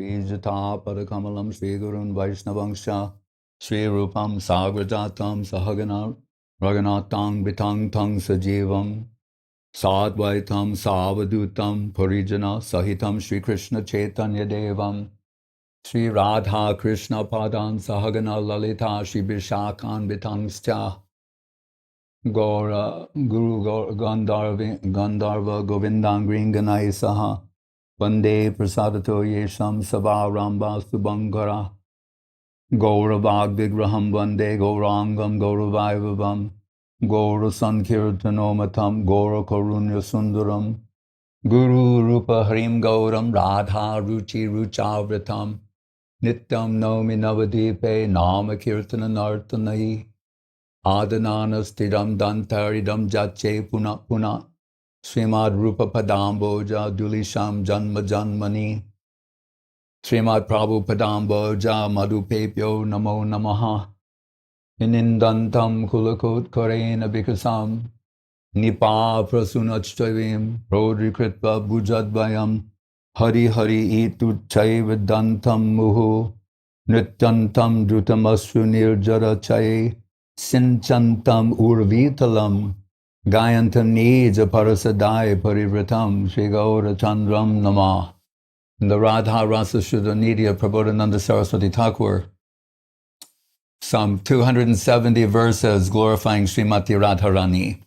Shri Jata Padakamalam Shri Gurun Vaishnavangsha Shri Rupam Sagrajatam Sahagana Raganatang Vitang Tang Sajivam Sadvaitam Savadutam Parijana Sahitam Sri Krishna Chaitanya Devam Sri Radha Krishna Padan Sahagana Lalita Shri Bishakan Vitangscha Gaura Guru Gandharva Govindang Gringanai Saha Vande Prasadato Yesham Sabha Ramba Subhankara Gauravag Vigraham Vande Gaurangam Gauravaivavam Gaura Sankirtanomatam Gaura Karunya Sundaram Guru Rupa Harim Gauram Radha Ruchi Ruchavritam Nityam Nomi Navadipe Nama Kirtana Nartanai Adanana Stiram Dantaridam Jache Puna Puna Srimad Rupa Padamboja Dulisham Janma Janmani Srimad Prabhu Padamboja Madhupepyo Namo Namaha Inindantam Kulakot Karena Bikasam Nipa Prasunachtvim Prodrikritva Bujadvayam Hari Hari Itu Chaivadantam Muhu Nityantam Drutamasru Nirjara Chai Sinchantam Urvitalam Gayantam Nija Parasadai Parivratam Sri Gaura Chandram Namah. The Radha-rasa-sudha-nidhi of Prabhodananda Saraswati Thakur, some 270 verses glorifying Srimati Radharani.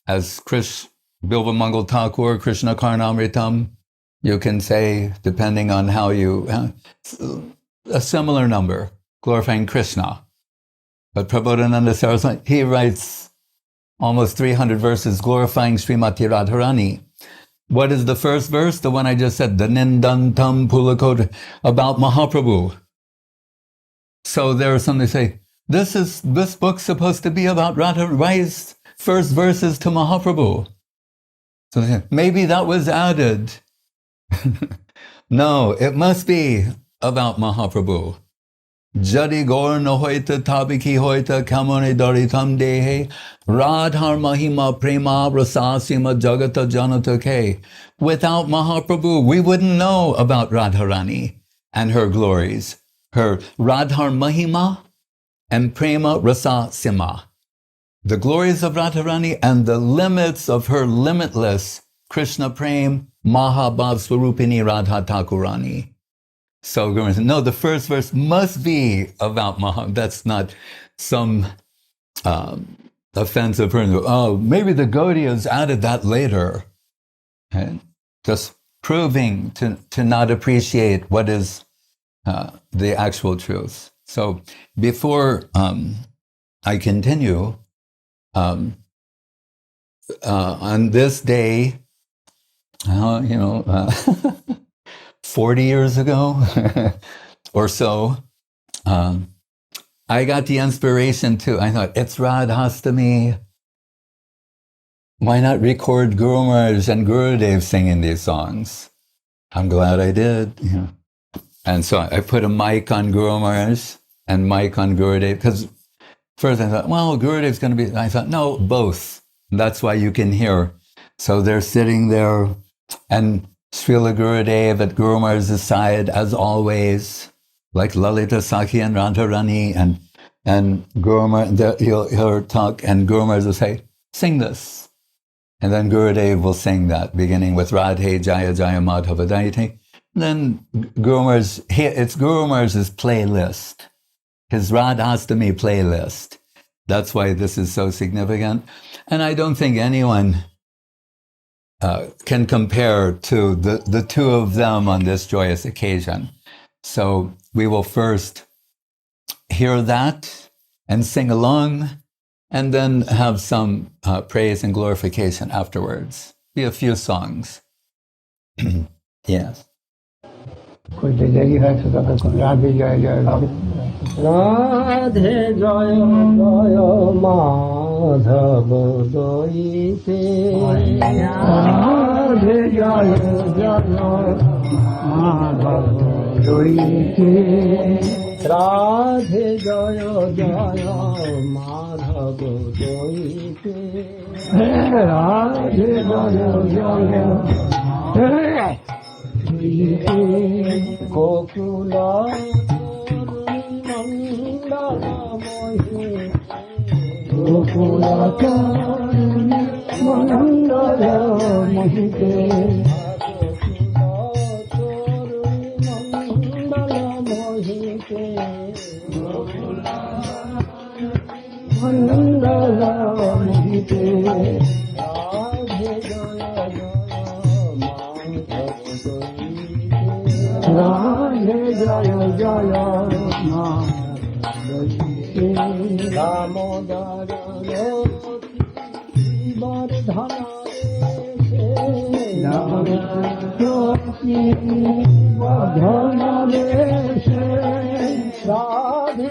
As Bilva Mangal Thakur, Krishna-karna-amritam, you can say, depending on how you, a similar number, glorifying Krishna. But Prabhodananda Saraswati, he writes almost 300 verses glorifying Srimati Radharani. What is the first verse? The one I just said, the Nindantam Pulakot, about Mahaprabhu. So there are some that say, this book's supposed to be about Radha. Why is first verses to Mahaprabhu? So maybe that was added. No, it must be about Mahaprabhu. Jadi Gaur no hoita tabiki hoita kamone daritam dehe Radhar mahima prema rasasima jagata janata ke. Without Mahaprabhu, we wouldn't know about Radharani and her glories. Her Radhar mahima and prema rasa-sima. The glories of Radharani and the limits of her limitless Krishna-prem maha-bhav swarupini Radha Thakurani. So, no, the first verse must be about Mahaprabhu. That's not some offensive person. Oh, maybe the Gaudiyas added that later. Okay? Just proving to not appreciate what is the actual truth. So, before I continue, on this day, 40 years ago or so, I got the inspiration to, I thought, it's Radhashtami. Why not record Guru Maharaj and Gurudev singing these songs? I'm glad I did. And so I put a mic on Guru Maharaj and mic on Gurudev, because first I thought, well, Gurudev's going to be, I thought, no, both. That's why you can hear. So they're sitting there, and Srila Gurudev at Guru Maharaj's side, as always, like Lalita Sakhi and Radharani, and Guru Maharaj, he'll talk, and Guru Maharaj will say, sing this. And then Gurudev will sing that, beginning with Radhe, Jaya, Jaya, Madhava-dayite. Then it's Guru Maharaj's playlist, his Radhashtami playlist. That's why this is so significant. And I don't think anyone can compare to the two of them on this joyous occasion. So we will first hear that and sing along, and then have some praise and glorification afterwards. Be a few songs. Yes. Radhe Jaya Jaya Radhe Jaya Madhava-dayite Radhe Jaya Jaya Madhava-dayite Radhe Jaya Jaya Madhava-dayite Radhe Jaya Jaya Gokula মন্ডলমহি Gokula মন্ডলমহিতে মন্ডলমহিতে Radhe জয় জয় দামোদর ধনরেশে রাধে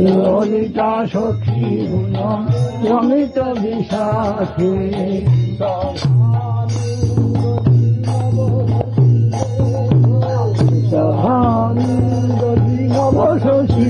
ললিতা সখী রমিত বিশাখে নবশী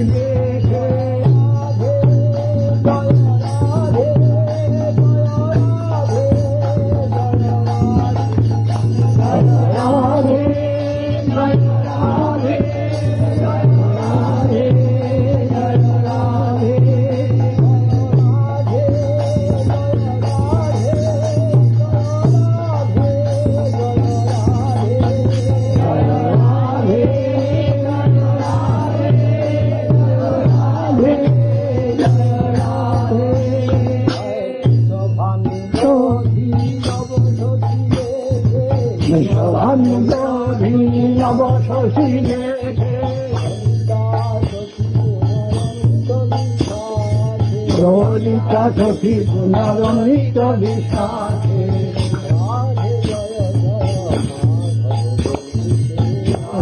ললিতা সখী পুনরমিত বিশাখে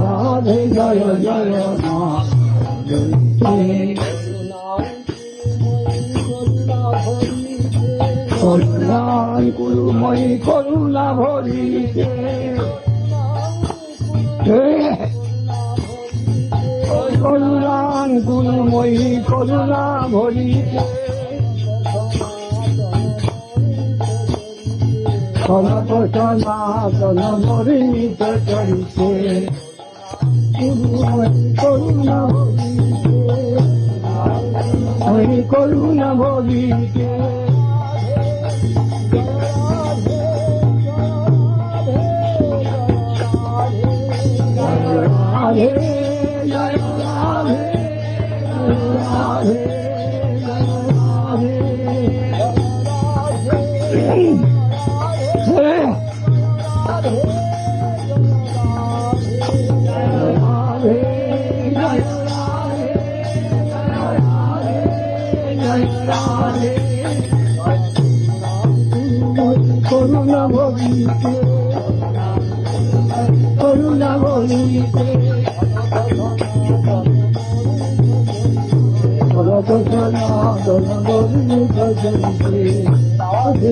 রাধে জয় জয় মা করুণায় গুরুময়ী করুণা ভরিতে করুণান গুরুময়ী করুণা ভরিতে সনাতন মরিত চরিতে গুরুময়ী করুণা ভরিতে করুণা ভরিতে রাধে জয় রাধে রাধে করুণা ভবিতে করুণা ভবিতে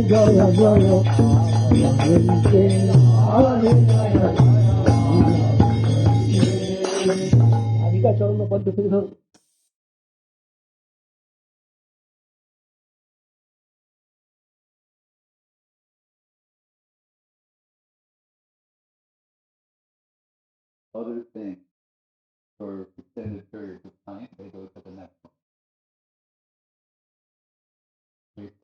জয় জয় রাধিকা চরণ পদ্ম other things for extended periods of time, they go to the next one.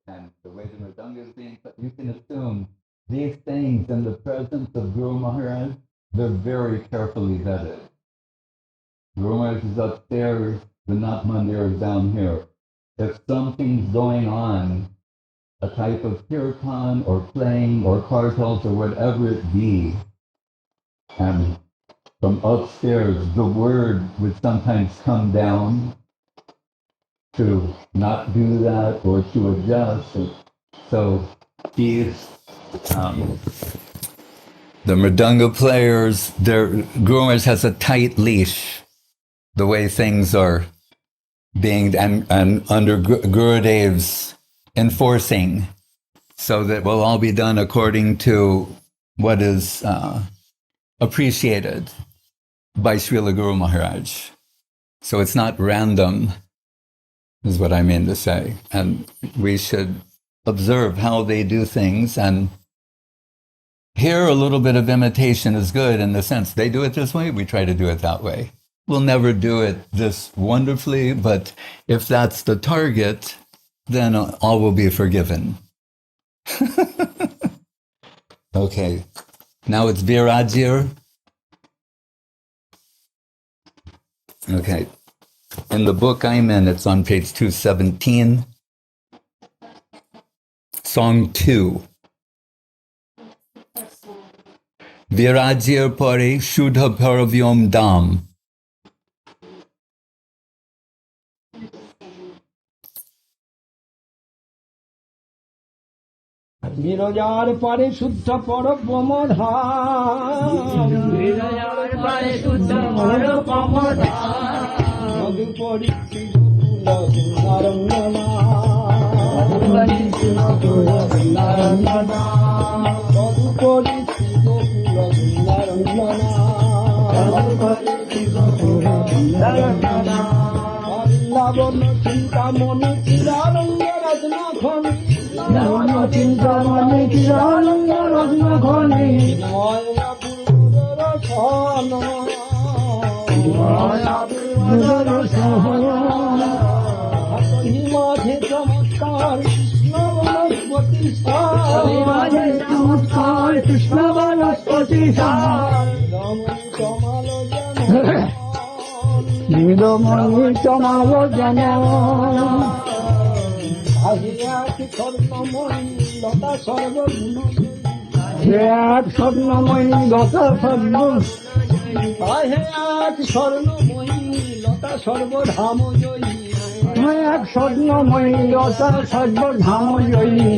And the way the mridanga is being put, you can assume these things in the presence of Guru Maharaj, they're very carefully vetted. Guru Maharaj is upstairs, the Nath Mandir is down here. If something's going on, a type of kirtan or playing or kartals or whatever it be, and from upstairs the word would sometimes come down to not do that or to adjust. So these, the mridanga players, Guru Maharaj has a tight leash, the way things are being, and under Gurudev's enforcing, so that will all be done according to what is appreciated by Srila Guru Maharaj. So it's not random, is what I mean to say. And we should observe how they do things, and here a little bit of imitation is good in the sense they do it this way, we try to do it that way. We'll never do it this wonderfully, but if that's the target, then all will be forgiven. Okay, now it's Virajar. Okay, in the book I'm in, it's on page 217, Song 2. Virajar pare suddha-paravyoma-dham. বিরজার পারে শুদ্ধ পরব্রহ্মধাম বিরজার পারে শুদ্ধ পরব্রহ্মধাম মধুপরি বৃন্দারঞ্জনা মধুপরি বৃন্দারঞ্জনা মধুপরি বৃন্দারঞ্জনা বৃন্দারঞ্জনা বৃন্দাবন চিন্তামণি চিরানন্দ রত্নাখনি চিন্তামণি চিরানন্দ রত্নাখনি মায়া পুরুষর সহন মাঝে চমৎকার কৃষ্ণ বনস্পতি মাঝে চমৎকার কৃষ্ণ বনস্পতি নীলমণি চমাল জন লতা সর্বগুণ এক স্বর্ণময়ী লতা সর্বগুণ এক স্বর্ণময়ী লতা সর্বধাম জয়ী এক স্বর্ণময়ী লতা সর্বধাম জয়ী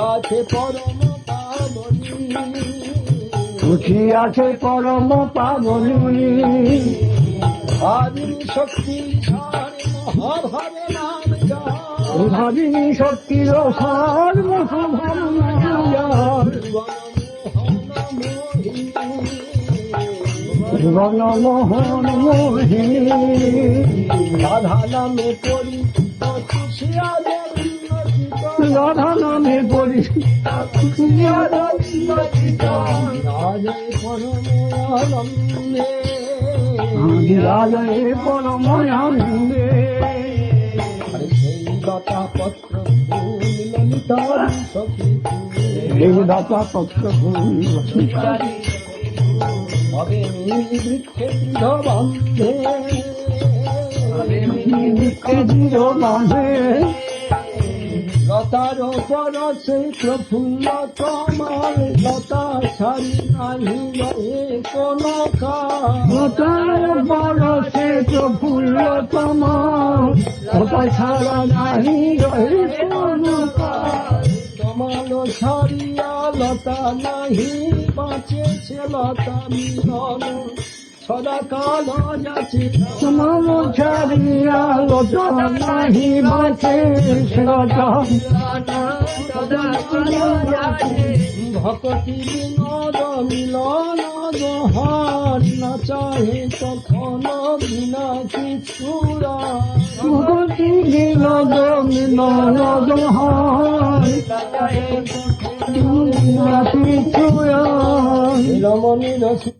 আছে পরম পাবনী আছে পরম পাবনী ভাবিনী শক্তি মহাভাবে নাম ভাবিনী শক্তির সার মহাভাব মোহিনী রাধা নামে পরিচিত রাধা নামে পরিচিত রাজে পরমানন্দে রাজে পরমানন্দে দাতা পত্র ললিতারি সখী দাতা পত্র হবে বৃক্ষে দৃঢ় বান্ধে বৃক্ষে দৃঢ় বান্ধে লতার পরশে প্রফুল্ল কমল লতা ছাড়ি নাহি রহে কোন লতার পরশে প্রফুল্ল কমল লতা ছাড়া নাহি রহে কোন কমল ছাড়িয়া লতা নাহি বাঁচে সে লতা মিলন সদাকাল যাচ্ছে কমল ছাড়িয়া লতা নাহি বাঁচে সে লতা ভকতি বিনোদ মিলন দোহার না চাহে তখন বিনা কিছুরা ভকতি বিনোদ মিলন দোহার বিনা কিছুরা রমণী রসি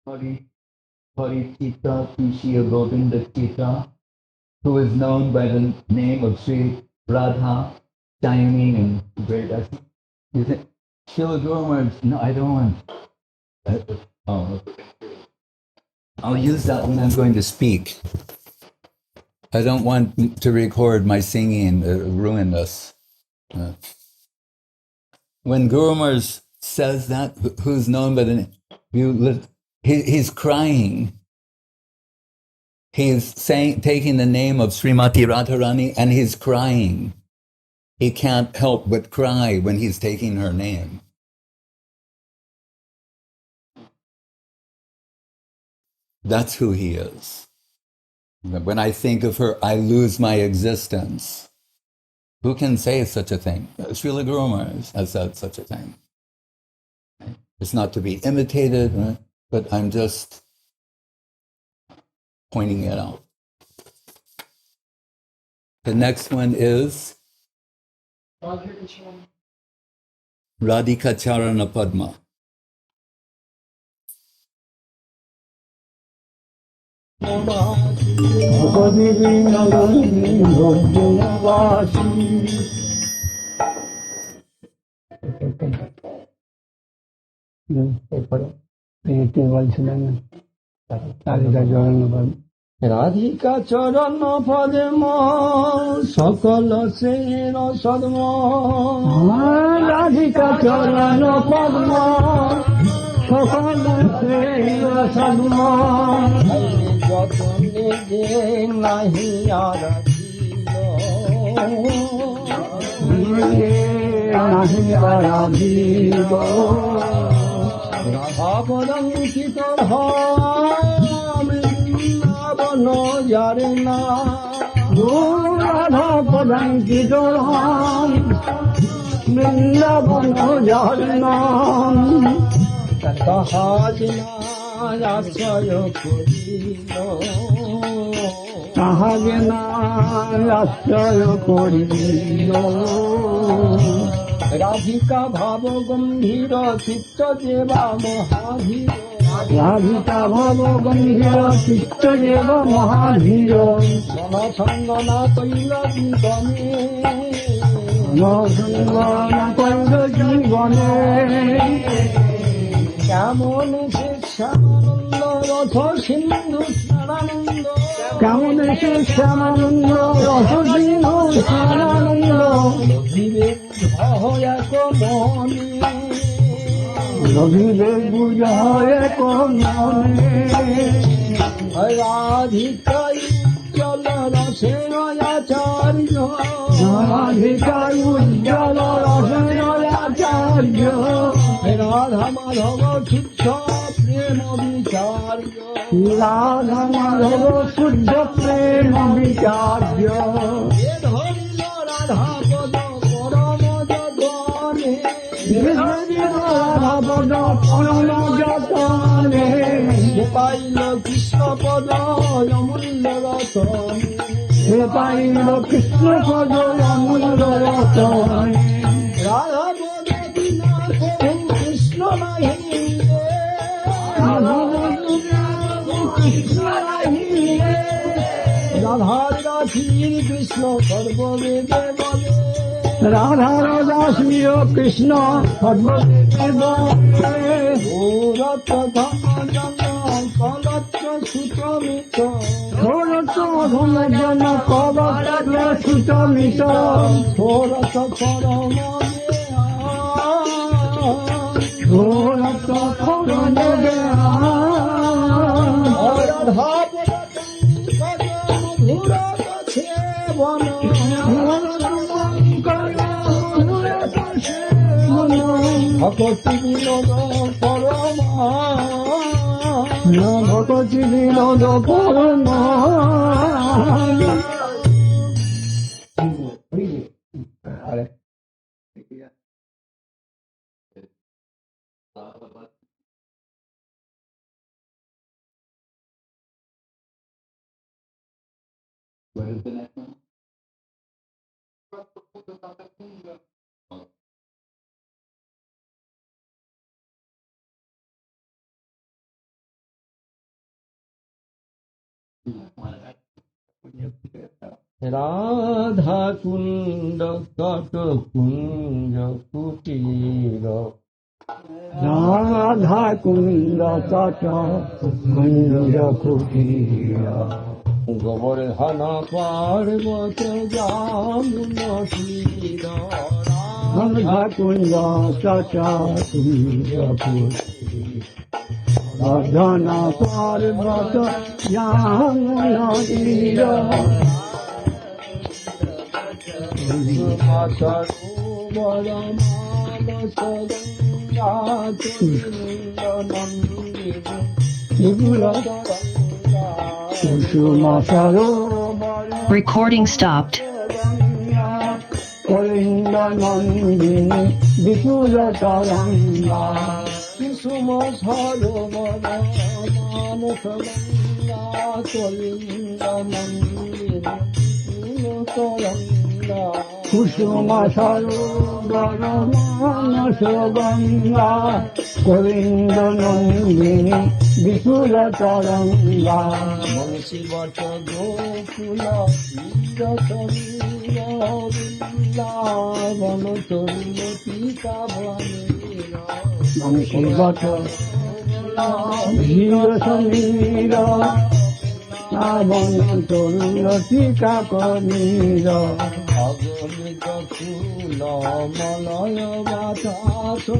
Paritita Pishya Govinda Kita, who is known by the name of Sri Radha-rasa-sudha-nidhi and Great. You think, Srila Guru Maharaj, no, I don't want. Oh, I'll use that when I'm going to speak. I don't want to record my singing, ruin this. When Guru Maharaj says that, who's known by the name, he's crying. He's taking the name of Srimati Radharani and he's crying. He can't help but cry when he's taking her name. That's who he is. When I think of her, I lose my existence. Who can say such a thing? Srila Guru Maharaj has said such a thing. It's not to be imitated, right? But I'm just pointing it out. The next one is Radhika-charana-padma. Radhika-charana-padma sakala sena sadma. Radhika-charana-padma sakala sena sadma. Jatane de nahi aradhilo, nahi aradhilo. Radha-bhajan Kirtan no jarena, Radha-bhajan Kirtan no jarena. Sahajna rasaya korilo, sahajna rasaya korilo. Radhika bhava gambhira chitta deva mahadhira. Radhika bhava gambhira chitta deva mahadhira. Sanasangana kaila jivane, sanasangana kaila jivane. কেমন সে শ্যামানন্দ রথ সিন্ধু স্নানানন্দ, কেমন সে শ্যামানন্দ রথ সিন্ধু স্নানানন্দ। রবিবে বুঝ এক মনে, রবিবে বুঝ এক মনে। রাধিকাই উজ্জ্বল রসের আচার্য, রাধিকাই উজ্জ্বল রসের আচার্য। রাধা মাধব শুদ্ধ প্রেম বিচার্য, রাধা মাধব শুদ্ধ প্রেম বিচার্য। ধরিল রাধা পদ পরম যতনে, ধরিল রাধা পদ পরম যতনে। পাইল কৃষ্ণ পদ অমূল্য রতনে, পাইল কৃষ্ণ পদ অমূল্য রতনে। রাধা পদ বিনা কৃষ্ণ নাহি, কৃষ্ণ নাহি। রাধার দাসীর কৃষ্ণ সর্ববেদে বলে, রাধার দাসীর কৃষ্ণ সর্ববেদে বলে। গৌরত্ব ধন কলত্র সুতমিত, গৌরত্ব ধন কলত্র সুতমিত। ষোড়শ পরম রাধা মধুর সেবন, ভকতি বিনোদ পরমা, ভকতি Binod Parama. What is the next one? Radhakundatata-kunjakutira. Radhakundatata-kunjakutira. Govardhana Parvata Jamuna Sridhar. Radhakundatata-kunjakutira. Radhana Parvata Jamuna Sridhar. Recording stopped. Kusuma Sarobara Manasaganga Govinda Nandini Vipula Taranga Mansivata Gokula Vida Samira Vrindavan Turmati Kavanira Mansivata Vida Samira Vrindavan Turmati Kavanira Agamika Kula Malaya Vataso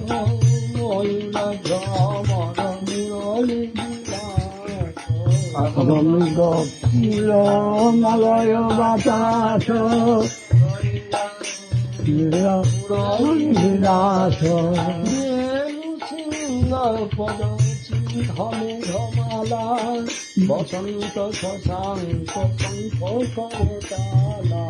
Moila Brahmana Murali Agamika Kula Malaya Vataso Murali Vilaso Nelusinga Pada Chithame Dhamala Basanta Sasanko Sanko Karetala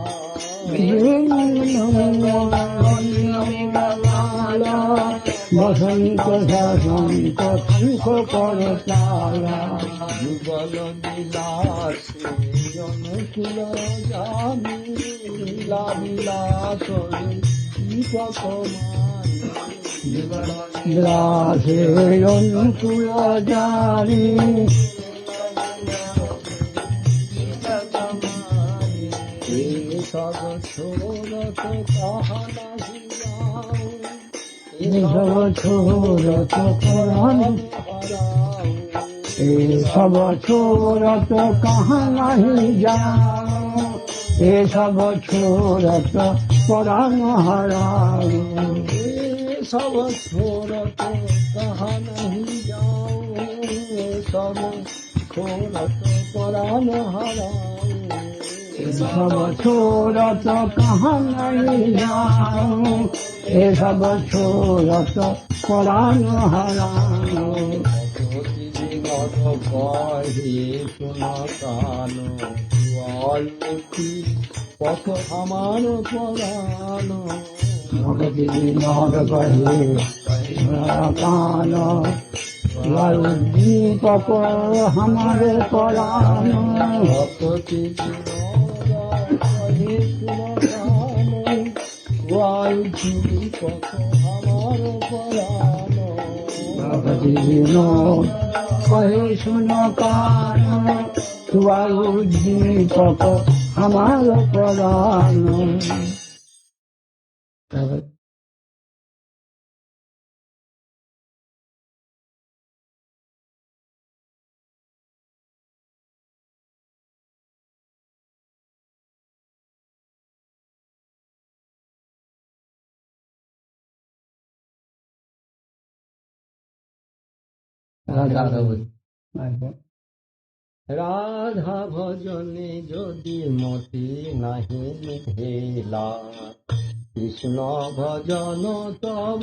Basanta Sasanko Sanko Karetala Yugala Dilasi Yanukula Jami Lila Vilasori Ipakomani Dilasi Yanukula Jami Sab chorat kaha nahi jaau, sab chorat kahan sab chorat kaha nahi jaau, sab chorat paran harao, sab chorat kaha nahi jaau, sab chorat paran harao. सब छोड़त कहाँ नहीं जाऊं, ये सब छोड़त परान हराऊं। पथ हमान परानो भगति विनोद कहे कानो वायु दीपक हमारे परानो भगति वायु दीपक हमारे परानो भगति विनोद कहे सुनो कानो वायु दीपक हमारे परानो। রাধা ভজনে যদি মতি নাহি মিথিলা, কৃষ্ণ ভজন তব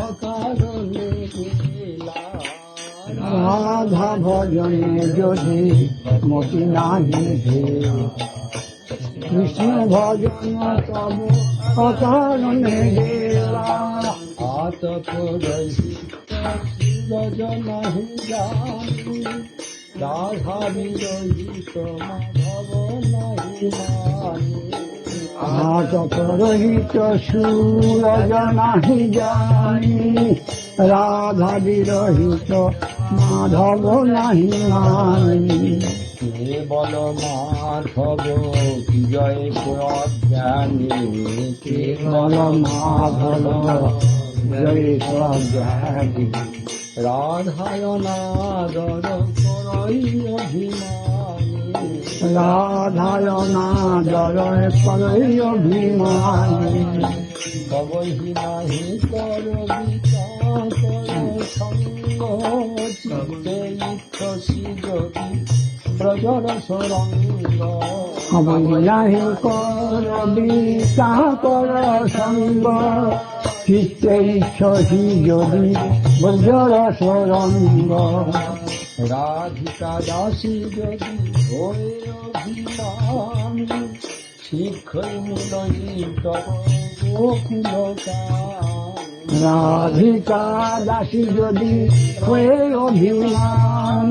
অকারণে লীলা। রাধা ভজনে যদি মতি নাহি মিথিলা, কৃষ্ণ ভজন তব অকারণে লীলা। আতপ রহিত সুরজ নাহি জানি, রাধা বিরহিত মাধব নাহি মানি। আতপ রহিত সুরজ নাহি জানি, রাধা বিরহিত মাধব নাহি মানি। কেবল মাধব কি জয় প্রজ্ঞানী কেবল মাধব জয় প্রজ্ঞানী রাধায়নাদর করই অভিমানী রাধায়নাদর করই অভিমানী কবহি নাহি কর বিচার কর সঙ্গ চিত্তে ইচ্ছসি যদি ব্রজর সরঙ্গ কবহি নাহি কর বিচার কর সঙ্গ চিত্তে ইচ্ছসি যদি ব্রজর সরঙ্গ রাধিকা দাসী যদি হয়ে অভিমান শীঘ্রই মিলই তব গোকুল রাধিকা দাসী যদি হয়ে অভিমান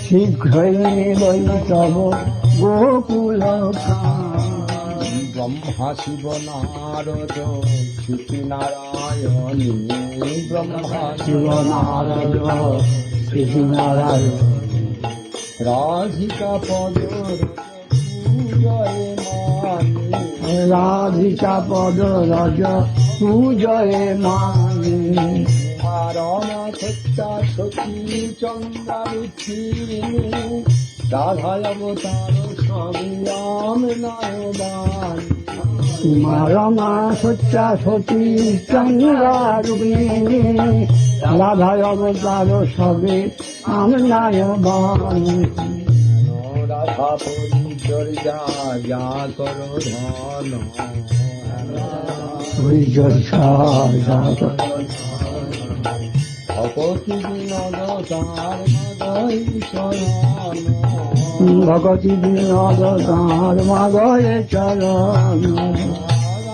শীঘ্রই মিলই তব গোকুল ব্রহ্মা শিব নারদ শ্রুতি নারায়ণী ব্রহ্মা শিব নারদ শ্রুতি নারায়ণ রাধিকা পদ পূজয়ে মানি রাধিকা পদ রজ পূজয়ে মানি রমা সত্যা সতী চন্দ্রারুচিনী রাধায় অবতার সবিরাম নায়বান রমা সত্যা সতী চন্দ্রারুচিনী রাধায় অবতার সবে আম নায়বান রাধা পরিচর্যা যা কর ধন পরিচর্যা যা কর ভগতি বিনোদ তার মাদয় চরণ ভগতি বিনোদ তার মাদয় চরণ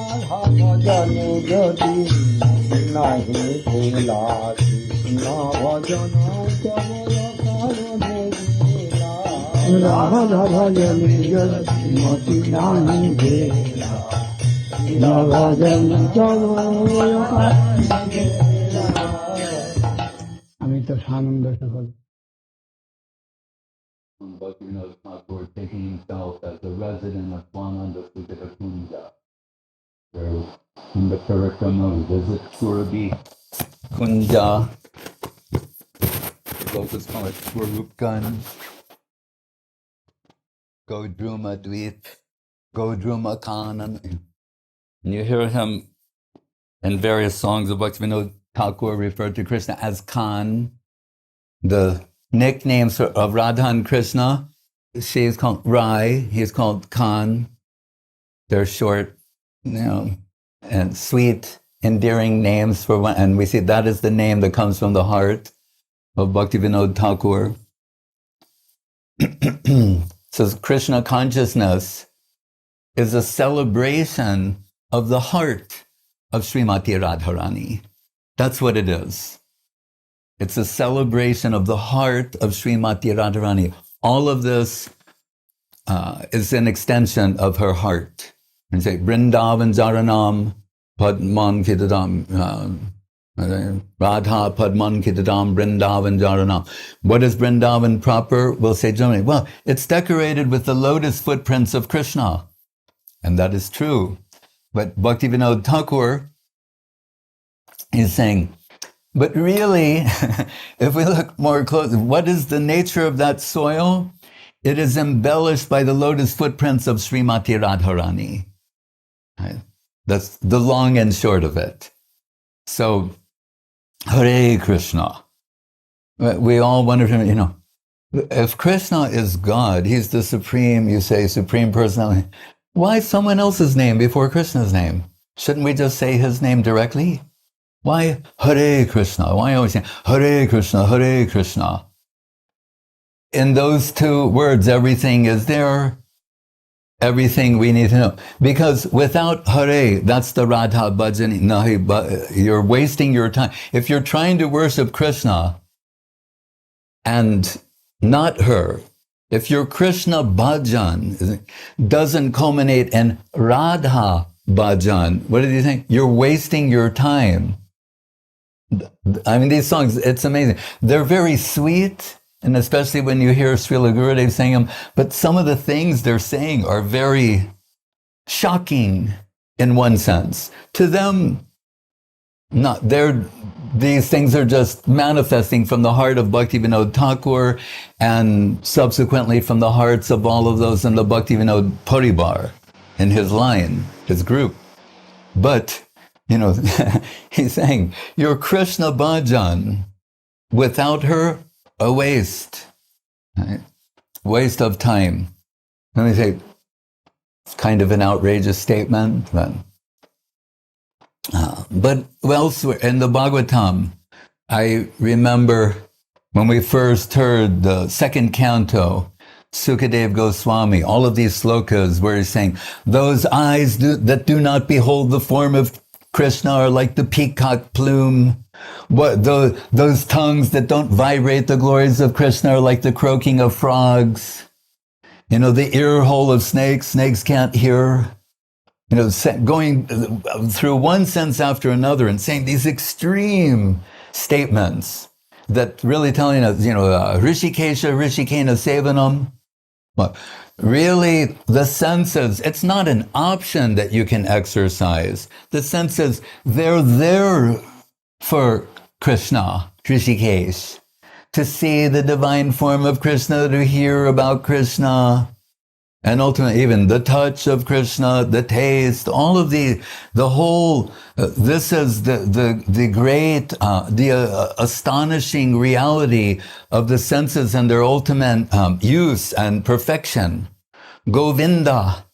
রাধা ভজনে যদি নাহি ভোলা কৃষ্ণ ভজন কমল কারণে রাধা ভজনে যদি মতি নাহি ভোলা ভজন কমল কারণে আমি তো আনন্দ সকল Bhaktivinoda Thakur taking himself as the resident of Swamananda where in the parikrama we visit Surabhi Kunja, locals call it Swarupgan, Godruma Dweep, Godruma Kanan. And you hear him in various songs of Bhaktivinoda Thakur referred to Krishna as Khan. The nicknames of Radha and Krishna, she is called Rai, he is called Khan. They're short, and sweet, endearing names for one, and we see that is the name that comes from the heart of Bhaktivinoda Thakur. So Krishna consciousness is a celebration of the heart of Srimati Radharani. That's what it is. It's a celebration of the heart of Srimati Radharani. All of this is an extension of her heart. And say, Vrindavan Jaranam Padman Kitadam Radha Padman Kitadam Vrindavan Jaranam. What is Vrindavan proper? We'll say generally, well, it's decorated with the lotus footprints of Krishna. And that is true. But Bhaktivinoda Thakur is saying, but really, if we look more closely, what is the nature of that soil? It is embellished by the lotus footprints of Srimati Radharani. Right? That's the long and short of it. So, Hare Krishna. We all wonder, if Krishna is God, he's the supreme, you say, supreme personality, why someone else's name before Krishna's name? Shouldn't we just say his name directly? Why Hare Krishna? Why always say Hare Krishna, Hare Krishna? In those two words, everything is there. Everything we need to know. Because without Hare, that's the Radha-bhajane. You're wasting your time. If you're trying to worship Krishna and not her, if your Krishna-bhajan doesn't culminate in Radha-bhajan, what do you think? You're wasting your time. I mean, these songs, it's amazing. They're very sweet And especially when you hear Srila Gurudev saying them, but some of the things they're saying are very shocking in one sense. To them, these things are just manifesting from the heart of Bhaktivinoda Thakur and subsequently from the hearts of all of those in the Bhaktivinoda Paribar, in his line, his group. But, he's saying, your Krishna-bhajan, without her, a waste. Right? Waste of time. Let me say, it's kind of an outrageous statement, but elsewhere in the Bhagavatam, I remember when we first heard the second canto, Sukadev Goswami, all of these slokas where he's saying, those eyes that do not behold the form of Krishna are like the peacock plume. Those tongues that don't vibrate the glories of Krishna are like the croaking of frogs. The ear hole of snakes can't hear. Going through one sense after another and saying these extreme statements that really telling us, Rishikesha, Rishikena Sevanam. But really, the senses, it's not an option that you can exercise. The senses, they're there for Krishna, Rishikesh, to see the divine form of Krishna, to hear about Krishna, and ultimately even the touch of Krishna, the taste, all of this is the great, astonishing reality of the senses and their ultimate use and perfection. Govinda,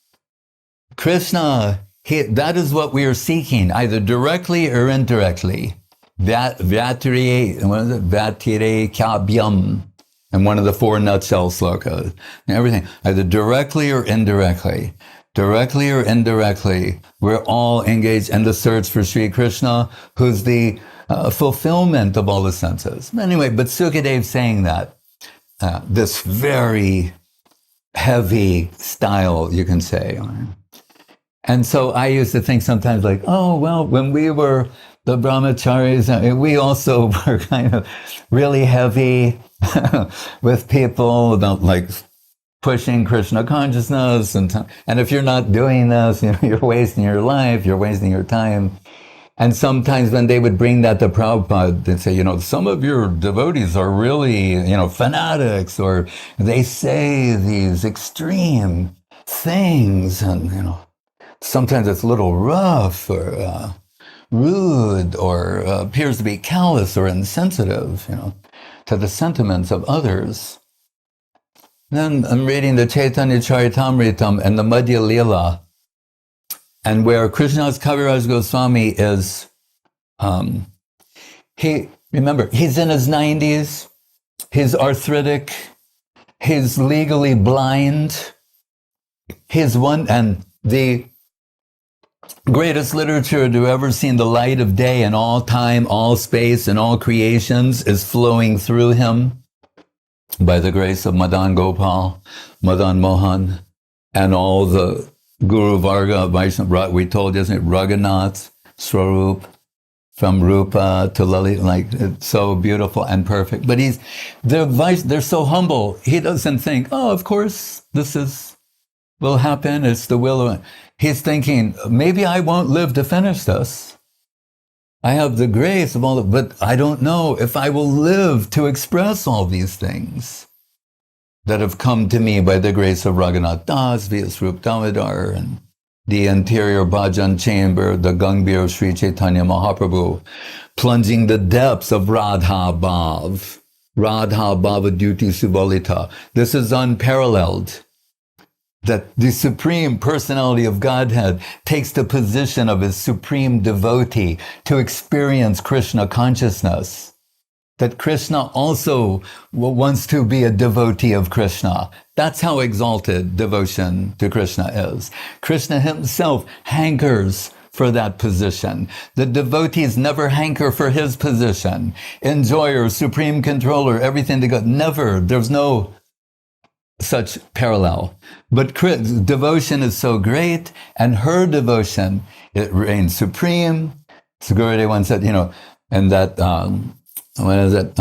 Krishna, that is what we are seeking, either directly or indirectly. Vyatire kavyam. And one of the four nutshell slokas, and everything, either directly or indirectly. Directly or indirectly, we're all engaged in the search for Sri Krishna, who's the fulfillment of all the senses. Anyway, but Sukadev saying that, this very heavy style, you can say. And so I used to think sometimes like, oh, well, when we were the brahmacharis, we also were kind of really heavy with people about like pushing Krishna consciousness. And if you're not doing this, you're wasting your life, you're wasting your time. And sometimes when they would bring that to Prabhupada, they'd say, some of your devotees are really, fanatics, or they say these extreme things. And, sometimes it's a little rough or rude or appears to be callous or insensitive, to the sentiments of others. Then I'm reading the Chaitanya-charitamrita and the Madhya-lila, and where Krishna's Kaviraj Goswami is, he's in his 90s, he's arthritic, he's legally blind, and the greatest literature to ever seen the light of day in all time, all space, and all creations is flowing through him by the grace of Madan Gopal, Madan Mohan, and all the Guru Varga, Vaishnava, we told you, isn't it, Raghunath, Swarup, from Rupa to Lali, like, it's so beautiful and perfect. But they're so humble. He doesn't think, oh, of course, will happen, it's the will of... He's thinking, maybe I won't live to finish this. I have the grace of all but I don't know if I will live to express all these things that have come to me by the grace of Raghunath Das, via Swarup Damodar, and the interior bhajan chamber, the Gangbhir of Sri Chaitanya Mahaprabhu, plunging the depths of Radha-bhav, Radha-bhava-duti subalita. This is unparalleled. That the Supreme Personality of Godhead takes the position of his supreme devotee to experience Krishna consciousness. That Krishna also wants to be a devotee of Krishna. That's how exalted devotion to Krishna is. Krishna himself hankers for that position. The devotees never hanker for his position. Enjoyer, supreme controller, everything to God. Never. There's no such parallel. But devotion is so great, and her devotion, it reigns supreme. So Gurudev once said, and that, what is it?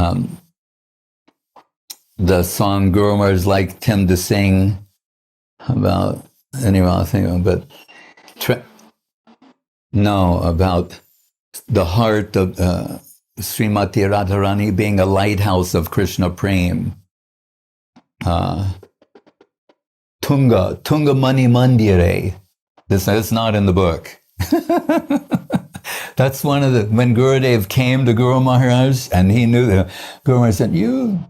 the song Guru Maharaj liked him to sing about, anyway, I'll think of it, but about the heart of Srimati Radharani being a lighthouse of Krishna-prem. Tunga Mani Mandire. This is not in the book. That's one of the, when Gurudev came to Guru Maharaj and he knew that, Guru Maharaj said, you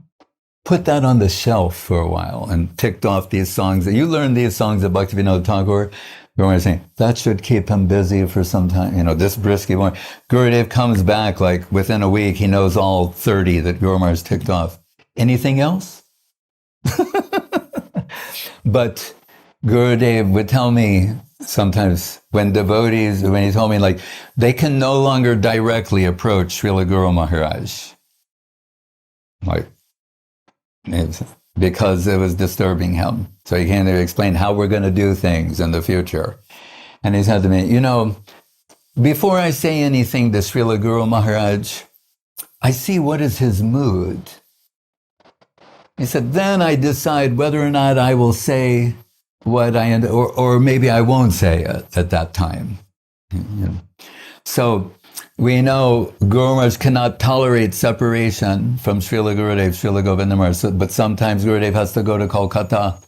put that on the shelf for a while, and ticked off these songs. You learned these songs of Bhaktivinoda Thakur. Guru Maharaj saying, that should keep him busy for some time. You know, this brisky one. Gurudev comes back like within a week, he knows all 30 that Guru Maharaj ticked off. Anything else? But Gurudev would tell me sometimes when devotees, when he told me like, they can no longer directly approach Srila Guru Maharaj. Like, because it was disturbing him. So he can't even explain how we're going to do things in the future. And he said to me, you know, before I say anything to Srila Guru Maharaj, I see what is his mood. He said, then I decide whether or not I will say what or maybe I won't say it at that time. So we know Guru Maharaj cannot tolerate separation from Srila Gurudev, Srila Govinda Maharaj, but sometimes Gurudev has to go to Kolkata.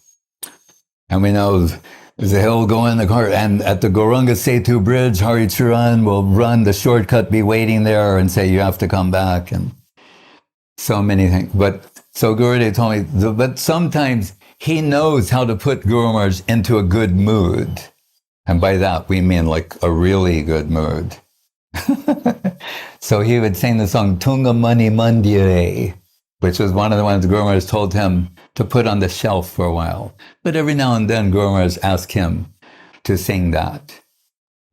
And we know he'll go in the car, and at the Gauranga Setu bridge, Hari Charan will run the shortcut, be waiting there and say, you have to come back, and so many things. But so Gurudev told me, but sometimes he knows how to put Guru Maharaj into a good mood. And by that, we mean like a really good mood. So he would sing the song Tunga Mani Mandire, which was one of the ones Guru Maharaj told him to put on the shelf for a while. But every now and then, Guru Maharaj asked him to sing that.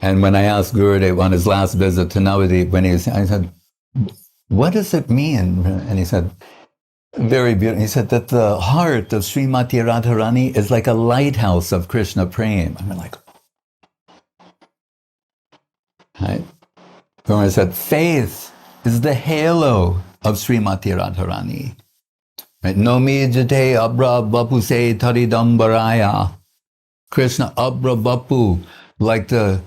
And when I asked Gurudev on his last visit to Navadip, I said, what does it mean? And he said, very beautiful. He said that the heart of Srimati Radharani is like a lighthouse of Krishna-prem. I'm like, right? Guru Maharaj said, faith is the halo of Srimati Radharani. Right? Nomi jate abra bapu se taridambaraya. Krishna abra bapu, like the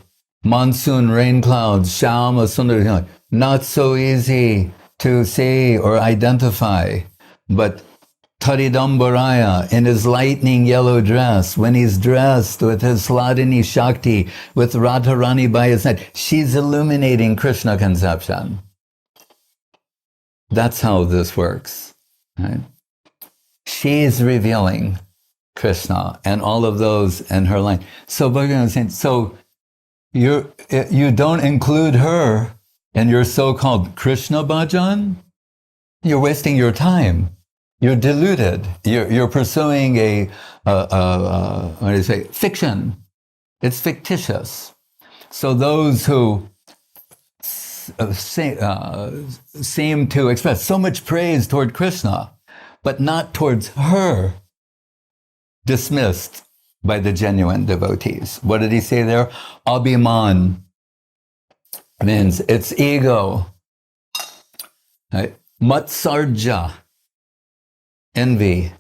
monsoon rain clouds, shama sundar, not so easy to see or identify. But Taridambaraya, in his lightning yellow dress, when he's dressed with his Sladini Shakti, with Radharani by his side, she's illuminating Krishna conception. That's how this works. Right? She's revealing Krishna and all of those in her line. So Bhagavan is saying, so you don't include her in your so-called Krishna-bhajan? You're wasting your time. You're deluded. You're pursuing what do you say, fiction. It's fictitious. So those who seem to express so much praise toward Krishna, but not towards her, dismissed by the genuine devotees. What did he say there? Abhiman means it's ego. Right? Matsarja, envy.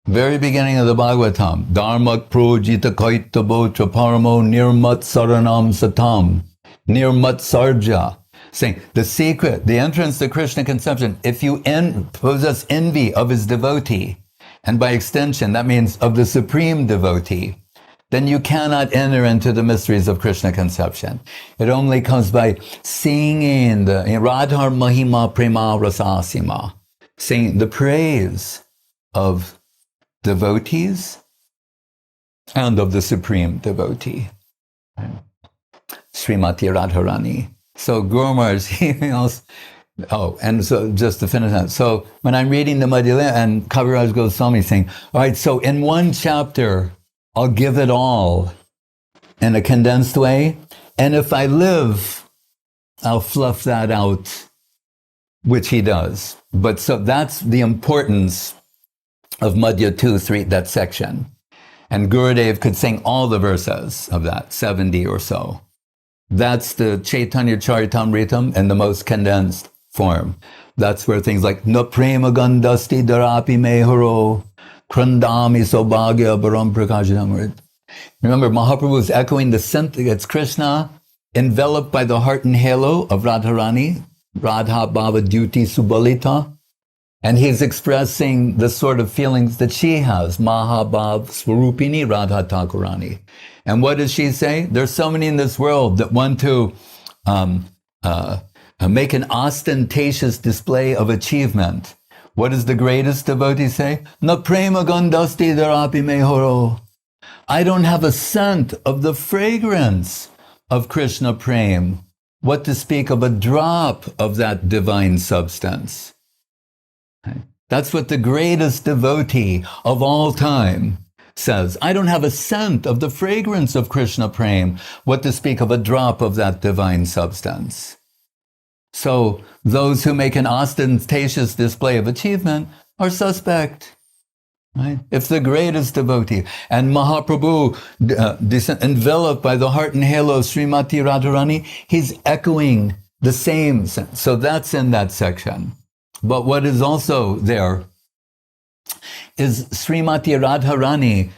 Very beginning of the Bhagavatam. Dharmak projita kaita bocha paramo nirmat saranam satam. Nirmat sarja. Saying the secret, the entrance to Krishna conception, if you possess envy of his devotee, and by extension, that means of the supreme devotee, then you cannot enter into the mysteries of Krishna conception. It only comes by singing the Radhar Mahima Prema Rasasima, singing the praise of devotees and of the supreme devotee, Srimati Radharani. So Guru Maharaj, he also, and so just to finish that. So when I'm reading the Madhava-dayite and Kaviraj Goswami saying, all right, so in one chapter, I'll give it all in a condensed way. And if I live, I'll fluff that out, which he does. But so that's the importance of Madhya 2, 3, that section. And Gurudev could sing all the verses of that, 70 or so. That's the Chaitanya-charitamrita in the most condensed form. That's where things like na prema gandasti darapi meharo krandami sobhagya baram prakasham. Remember, Mahaprabhu is echoing the sense. It's Krishna enveloped by the heart and halo of Radharani, Radha-bhava-dayite subalita, and he's expressing the sort of feelings that she has, maha-bhav swarupini Radha Thakurani. And what does she say? There's so many in this world that want to make an ostentatious display of achievement. What does the greatest devotee say? Na prema gandasti darapi mehoro. I don't have a scent of the fragrance of Krishna-prem. What to speak of a drop of that divine substance? That's what the greatest devotee of all time says. I don't have a scent of the fragrance of Krishna-prem. What to speak of a drop of that divine substance? So those who make an ostentatious display of achievement are suspect. Right? If the greatest devotee and Mahaprabhu enveloped by the heart and halo of Srimati Radharani, he's echoing the same sense. So that's in that section. But what is also there is Srimati Radharani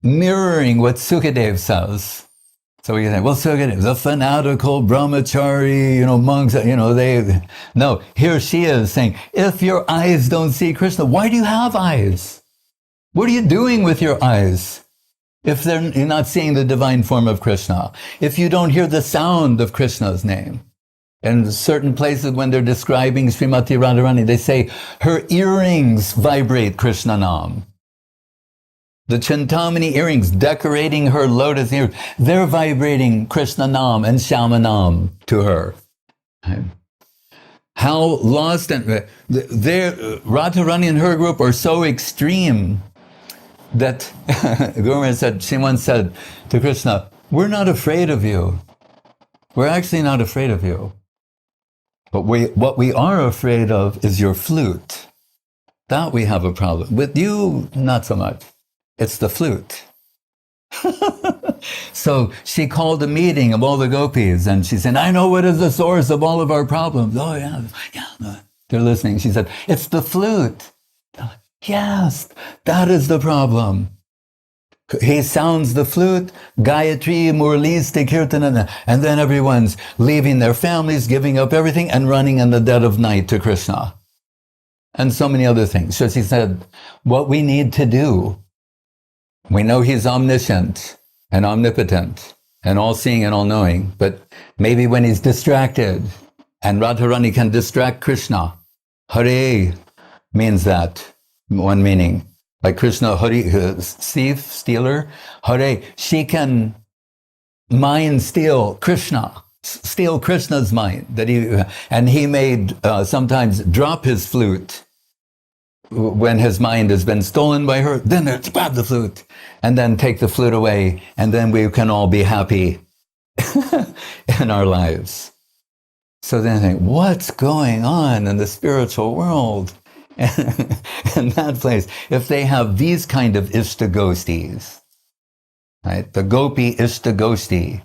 mirroring what Sukadev says. So we can say, well, Sukadev, the fanatical brahmachari, monks, no, here she is saying, if your eyes don't see Krishna, why do you have eyes? What are you doing with your eyes? If you're not seeing the divine form of Krishna, if you don't hear the sound of Krishna's name. In certain places when they're describing Srimati Radharani, they say her earrings vibrate Krishna Nam. The Chintamani earrings decorating her lotus ears, they're vibrating Krishna Nam and Shama Nam to her. How lost and Radharani and her group are so extreme that Govinda said, she once said to Krishna, we're not afraid of you. We're actually not afraid of you. But what we are afraid of is your flute. That we have a problem. With you, not so much. It's the flute. So she called a meeting of all the gopis and she said, I know what is the source of all of our problems. Oh yeah. They're listening. She said, it's the flute. Yes, that is the problem. He sounds the flute, Gayatri, Murlis, Kirtan, and then everyone's leaving their families, giving up everything, and running in the dead of night to Krishna. And so many other things. So she said, what we need to do, we know he's omniscient and omnipotent and all-seeing and all-knowing, but maybe when he's distracted, and Radharani can distract Krishna, Hare means that, one meaning. Like Krishna, thief, stealer, Hare, she can mind steal Krishna, steal Krishna's mind. And he may sometimes drop his flute when his mind has been stolen by her. Then grab the flute and then take the flute away, and then we can all be happy in our lives. So then I think, what's going on in the spiritual world? In that place, if they have these kind of ishtagostis, right? The gopi ishtagosti,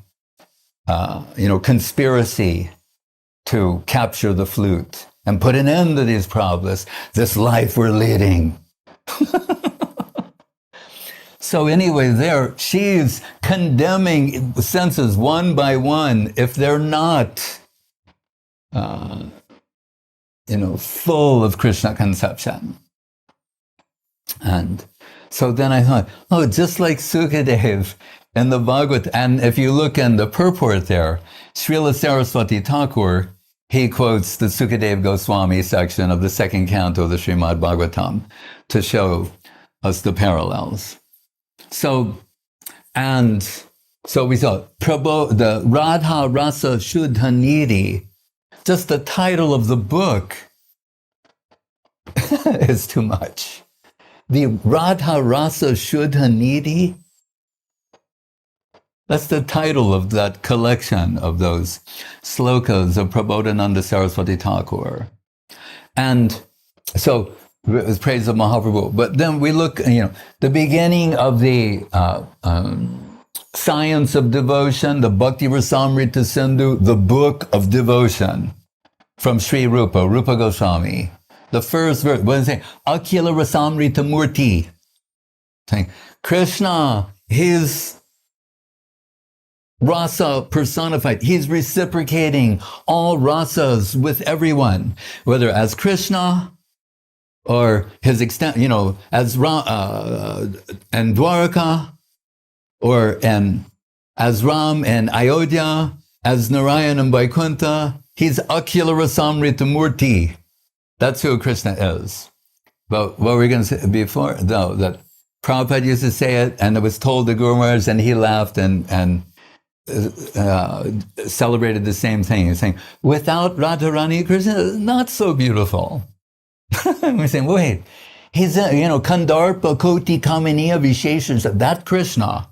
conspiracy to capture the flute and put an end to these problems, this life we're leading. So anyway, there, she's condemning senses one by one if they're not full of Krishna conception. And so then I thought, just like Sukadev in the Bhagavad, and if you look in the purport there, Srila Saraswati Thakur, he quotes the Sukadev Goswami section of the second canto of the Srimad Bhagavatam to show us the parallels. So we saw the Radha-rasa-sudha-nidhi. Just the title of the book is too much. The Radha-rasa-sudha-nidhi, that's the title of that collection of those slokas of Prabhodananda Saraswati Thakur. And so it was praise of Mahaprabhu. But then we look, the beginning of the science of devotion, the Bhakti Rasamrita Sindhu, the book of devotion. from Sri Rupa Goswami. The first verse, what does it say? Akila Rasamrita Murti. Saying, Krishna, his rasa personified. He's reciprocating all rasas with everyone, whether as Krishna or his extent, as and Dwaraka, or as Ram and Ayodhya, as Narayan and Vaikuntha. He's Akila Rasamrita Murti. That's who Krishna is. But what we're going to say before, though, that Prabhupada used to say it, and it was told to Guru Maharaj, and he laughed and celebrated the same thing. He's saying, without Radharani, Krishna is not so beautiful. We're saying, wait, he's, Kandarpa Koti Kamaniya Visheshans, that Krishna,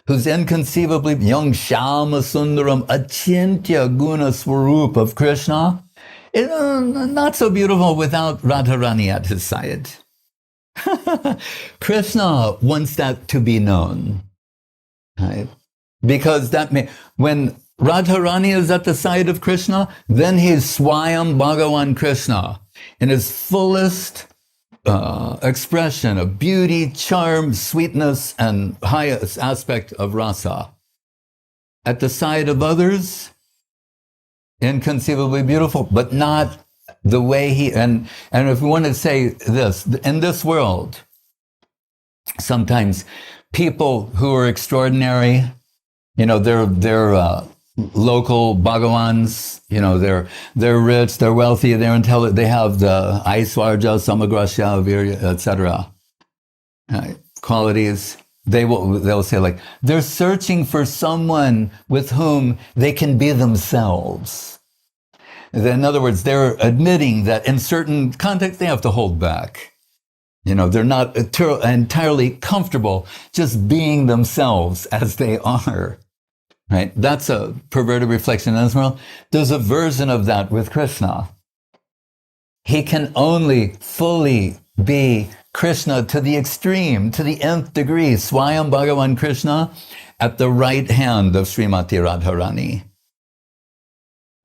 who's inconceivably young Shama Sundaram Achintya Guna Swarup of Krishna, is not so beautiful without Radharani at his side. Krishna wants that to be known, right? Because when Radharani is at the side of Krishna, then he's Swayam Bhagavan Krishna in his fullest expression of beauty, charm, sweetness, and highest aspect of rasa. At the side of others, inconceivably beautiful, but not the way he, and if we want to say this, in this world, sometimes people who are extraordinary, they're local Bhagavans, they're rich, they're wealthy, they're intelligent, they have the Aiswarja, Samagrasya, Virya, etc. Qualities. They'll say, like, they're searching for someone with whom they can be themselves. In other words, they're admitting that in certain contexts they have to hold back. They're not entirely comfortable just being themselves as they are. Right? That's a perverted reflection in this world. There's a version of that with Krishna. He can only fully be Krishna to the extreme, to the nth degree, Swayam Bhagavan Krishna, at the right hand of Srimati Radharani.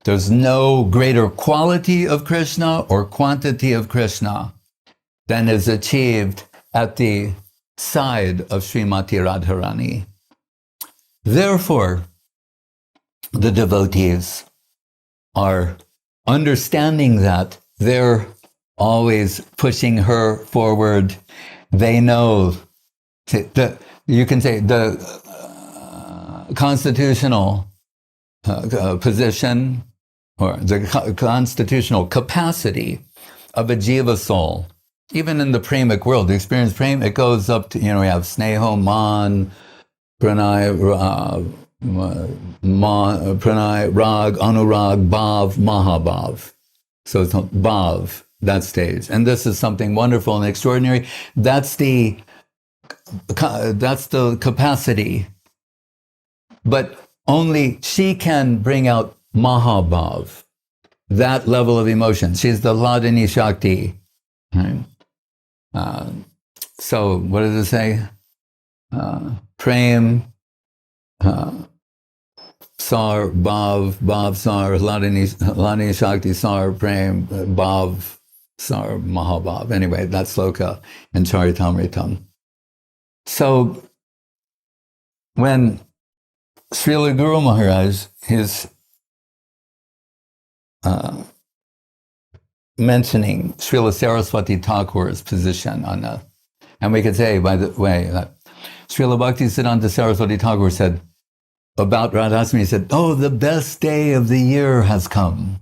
There's no greater quality of Krishna or quantity of Krishna than is achieved at the side of Srimati Radharani. Therefore, the devotees are understanding that they're always pushing her forward. They know you can say the constitutional position or the constitutional capacity of a jiva soul. Even in the pramic world, the experience prem, it goes up to, we have sneho, man, pranay, pranay, rag, anurag, bhav, maha-bhav. So it's bhav, that stage. And this is something wonderful and extraordinary. That's the capacity. But only she can bring out maha-bhav, that level of emotion. She's the Hladini Shakti. Right? So what does it say? Prem, Sar, Bhav, Sar, Hladini Shakti, Sar, Prem, Bhav, Sar, Maha-bhav. Anyway, that's sloka in Charitamrita. So when Srila Guru Maharaj is mentioning Srila Saraswati Thakur's position on that, and we could say, by the way, that Srila Bhakti Siddhanta Saraswati Thakur said about Radhashtami, he said, oh, the best day of the year has come.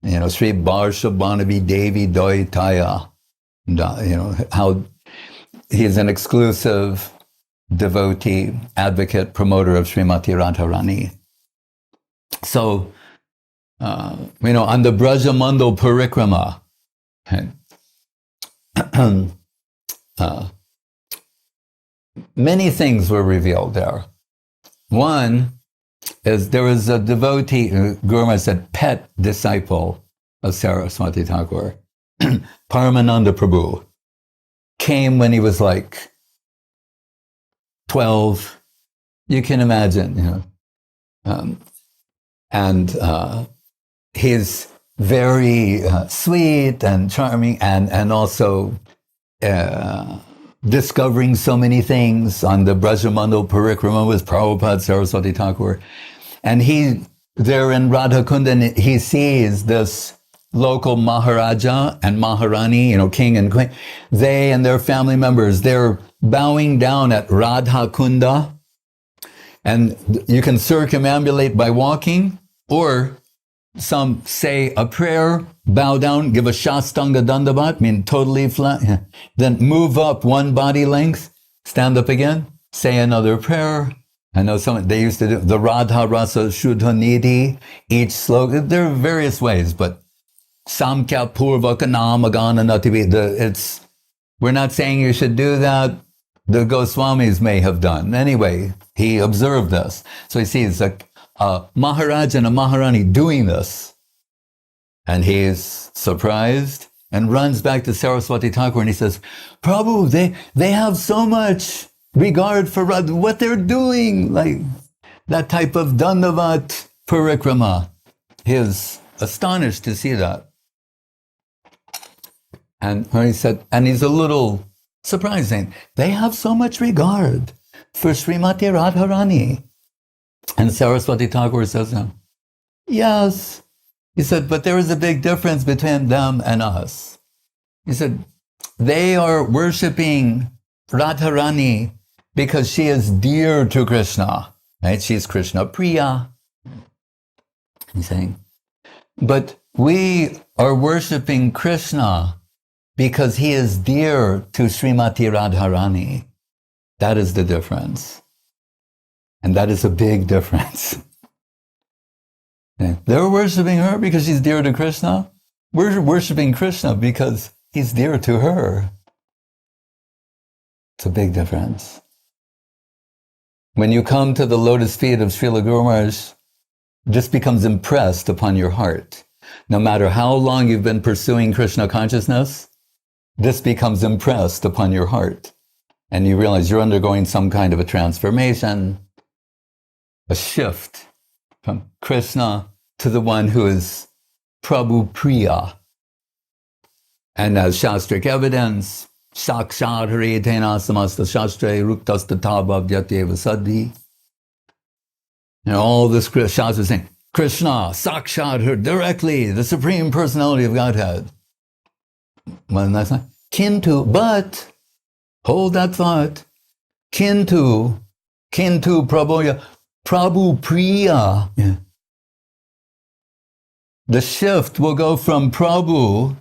Sri Barsha Banavi Devi Doitaya, how he is an exclusive devotee, advocate, promoter of Srimati Radharani. So, on the Brajamandal Parikrama, many things were revealed there. One is there was a devotee, Guru Maharaj said, pet disciple of Saraswati Thakur, Paramananda Prabhu, came when he was like 12. You can imagine, and his very sweet and charming, and also discovering so many things on the Brajamandal Parikrama with Prabhupada, Saraswati Thakur. And he, there in Radhakunda, he sees this local Maharaja and Maharani, king and queen. They and their family members, they're bowing down at Radhakunda. And you can circumambulate by walking, or some say a prayer, bow down, give a Shastanga Dandavat, mean totally flat, then move up one body length, stand up again, say another prayer. I know they used to do the Radha-rasa-sudha-nidhi, each slogan. There are various ways, but Samkya Purvaka Namagana Nativi, we're not saying you should do that. The Goswamis may have done. Anyway, he observed this. So he sees a Maharaj and a Maharani doing this. And he's surprised and runs back to Saraswati Thakur and he says, Prabhu, they have so much regard for what they're doing, like that type of Dandavat Parikrama. He's astonished to see that. And he said, and he's a little surprising. They have so much regard for Srimati Radharani. And Saraswati Thakur says, yes. He said, but there is a big difference between them and us. He said, they are worshipping Radharani because she is dear to Krishna. Right? She's Krishna-Priya. He's saying, but we are worshipping Krishna because he is dear to Srimati Radharani. That is the difference. And that is a big difference. They're worshiping her because she's dear to Krishna. We're worshiping Krishna because he's dear to her. It's a big difference. When you come to the lotus feet of Srila Guru Maharaj, this becomes impressed upon your heart. No matter how long you've been pursuing Krishna consciousness, this becomes impressed upon your heart. And you realize you're undergoing some kind of a transformation, a shift from Krishna to the one who is Prabhu Priya. And as Shastric evidence, Sakshat Hari Tena Samasta Shastre Ruktasthata Bhavyatyeva Saddhi. And all this Shastra is saying, Krishna, Sakshat Hari, directly, the Supreme Personality of Godhead. Well, that's not. Kintu, but, hold that thought. Kintu Prabhu Priya. Yeah. The shift will go from Prabhu,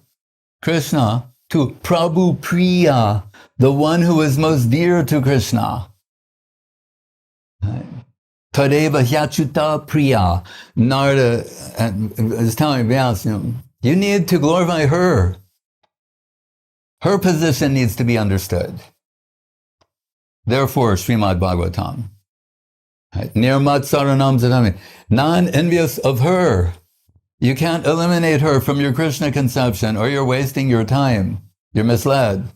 Krishna, to Prabhu Priya, the one who is most dear to Krishna. Tadeva Hyachuta Priya. Narada is telling Vyas, you need to glorify her. Her position needs to be understood. Therefore, Srimad Bhagavatam. Nirmat Saranam Zadami. Non-envious of her. You can't eliminate her from your Krishna conception or you're wasting your time. You're misled.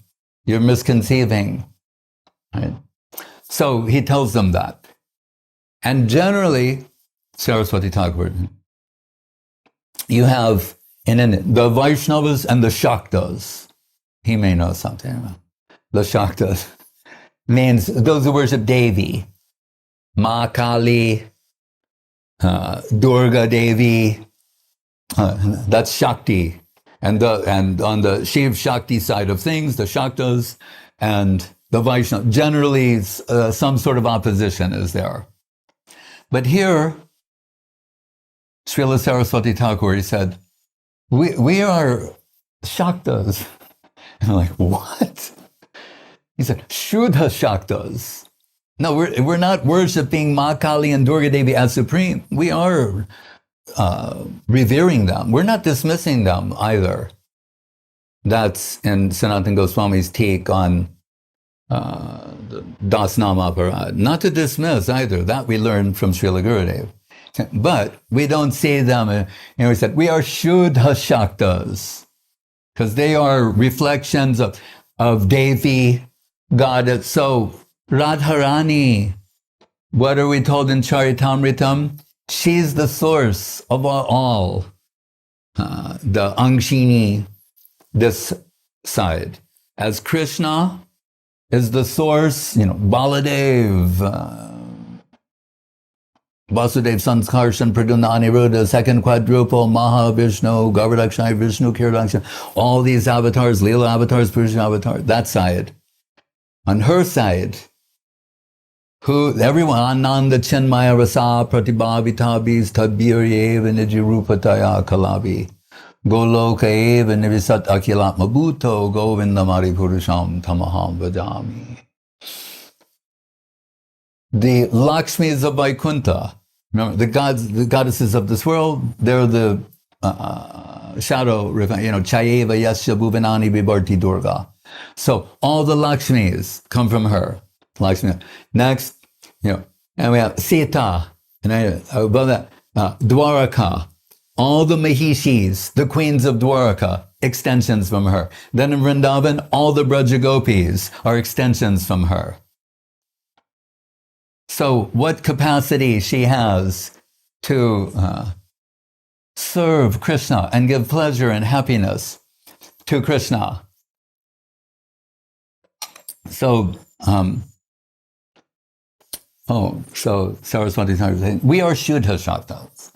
You're misconceiving. Right? So he tells them that. And generally, Saraswati Thakur, you have the Vaishnavas and the Shaktas. He may know something about the Shaktas. Means those who worship Devi. Ma Kali, Durga Devi, that's Shakti. And on the Shiv Shakti side of things, the Shaktas and the Vaishnava, generally some sort of opposition is there. But here, Srila Saraswati Thakur, he said, we are Shaktas. And I'm like, what? He said, Shuddha Shaktas. No, we're not worshiping Ma Kali and Durga Devi as supreme. We are revering them. We're not dismissing them either. That's in Sanatana Goswami's take on the Dasnama Parad. Not to dismiss either. That we learned from Srila Gurudev. But we don't see them. We said, we are Shuddha Shaktas. Because they are reflections of Devi, Goddess. So, Radharani, what are we told in Charitamritam? She's the source of all. the Angshini, this side. As Krishna is the source, Baladev, Vasudev, Sanskarshan, Pradyumna, Aniruddha, second quadruple, Maha-Vishnu, Gauranga, Vishnu, Kirtan, all these avatars, Leela avatars, Purusha avatars, that side. On her side, everyone, Ananda, Chinmaya, Rasa, Pratibhavitabhis, Tabirye, Vinijirupataya, Kalabi, Goloka, Nivisat, Akilatma Bhuto, Govinda, Mari Purusham, Tamaham, Vajami. The Lakshmis of Vaikuntha, remember, the goddesses of this world, they're the shadow, Chayeva Yasya Bhuvanani Vibharti Durga. So all the Lakshmis come from her. Lakshmi. Next, and we have Sita, and above that, Dwaraka. All the Mahishis, the queens of Dwaraka, extensions from her. Then in Vrindavan, all the Braja Gopis are extensions from her. So what capacity she has to serve Krishna and give pleasure and happiness to Krishna. So, so Saraswati Thakur saying, we are Shuddha Shaktas.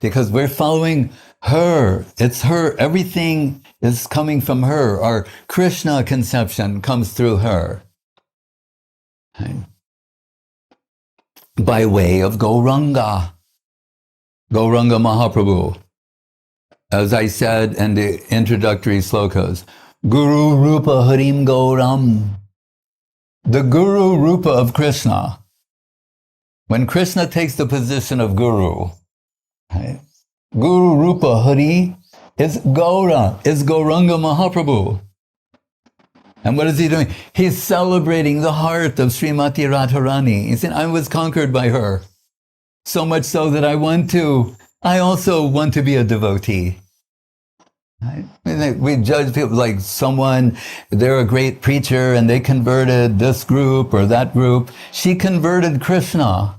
Because we're following her. It's her. Everything is coming from her. Our Krishna conception comes through her. Right? By way of Gauranga. Gauranga Mahaprabhu. As I said in the introductory slokas, Guru Rupa Harim Gauram. The Guru Rupa of Krishna. When Krishna takes the position of Guru, right? Guru Rupa Hari is Gaura, is Gauranga Mahaprabhu. And what is he doing? He's celebrating the heart of Srimati Radharani. He said, I was conquered by her. So much so that I also want to be a devotee. Right? We judge people like someone, they're a great preacher and they converted this group or that group. She converted Krishna.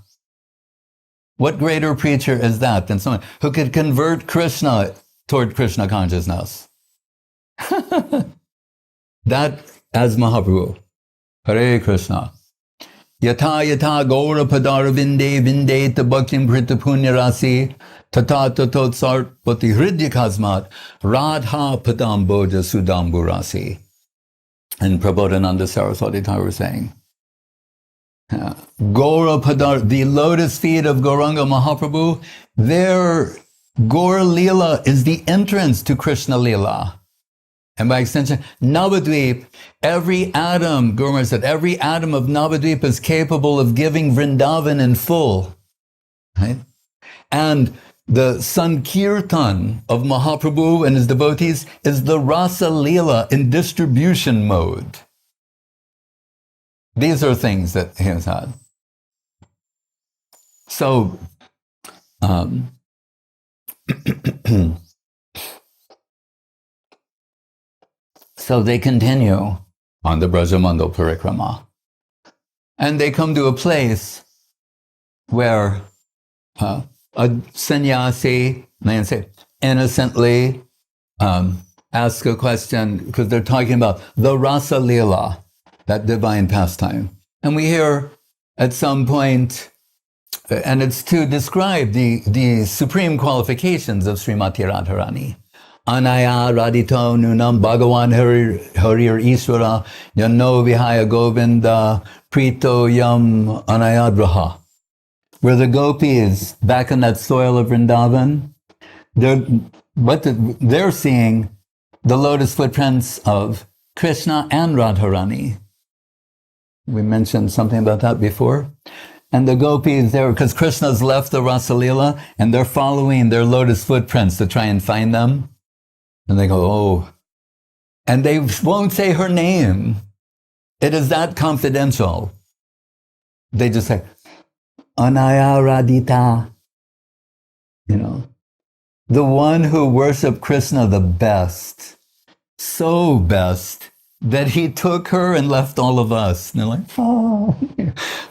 What greater preacher is that than someone who could convert Krishna toward Krishna consciousness? That as Mahaprabhu. Hare Krishna. Yata yata gaura padara vinde vinde tabaktim prita punya rasi tata tatot sarpati hridya kasmat radha padam boja sudambu rasi. And Prabhodananda Saraswati Thakur was saying, Gaura Padar, the lotus feet of Gauranga Mahaprabhu, their Gaur Leela is the entrance to Krishna Leela. And by extension, Navadvip, every atom, Gurma said, every atom of Navadvip is capable of giving Vrindavan in full. Right? And the Sankirtan of Mahaprabhu and his devotees is the rasa-lila in distribution mode. These are things that he has had. So, so they continue on the Brajamandal Parikrama. And they come to a place where a sannyasi, they say, innocently ask a question, because they're talking about the rasa-lila, that divine pastime. And we hear at some point, and it's to describe the supreme qualifications of Srimati Radharani. Anaya radito nunam bhagavan harir ishvara yanno vihaya govinda prito yam anayadraha. Where the gopis, back in that soil of Vrindavan, they're seeing the lotus footprints of Krishna and Radharani. We mentioned something about that before. And the gopis there, because Krishna's left the rasa-lila, and they're following their lotus footprints to try and find them. And they go, oh. And they won't say her name. It is that confidential. They just say, Anaya Radita. The one who worshiped Krishna the best, so best, that he took her and left all of us. And they're like, oh.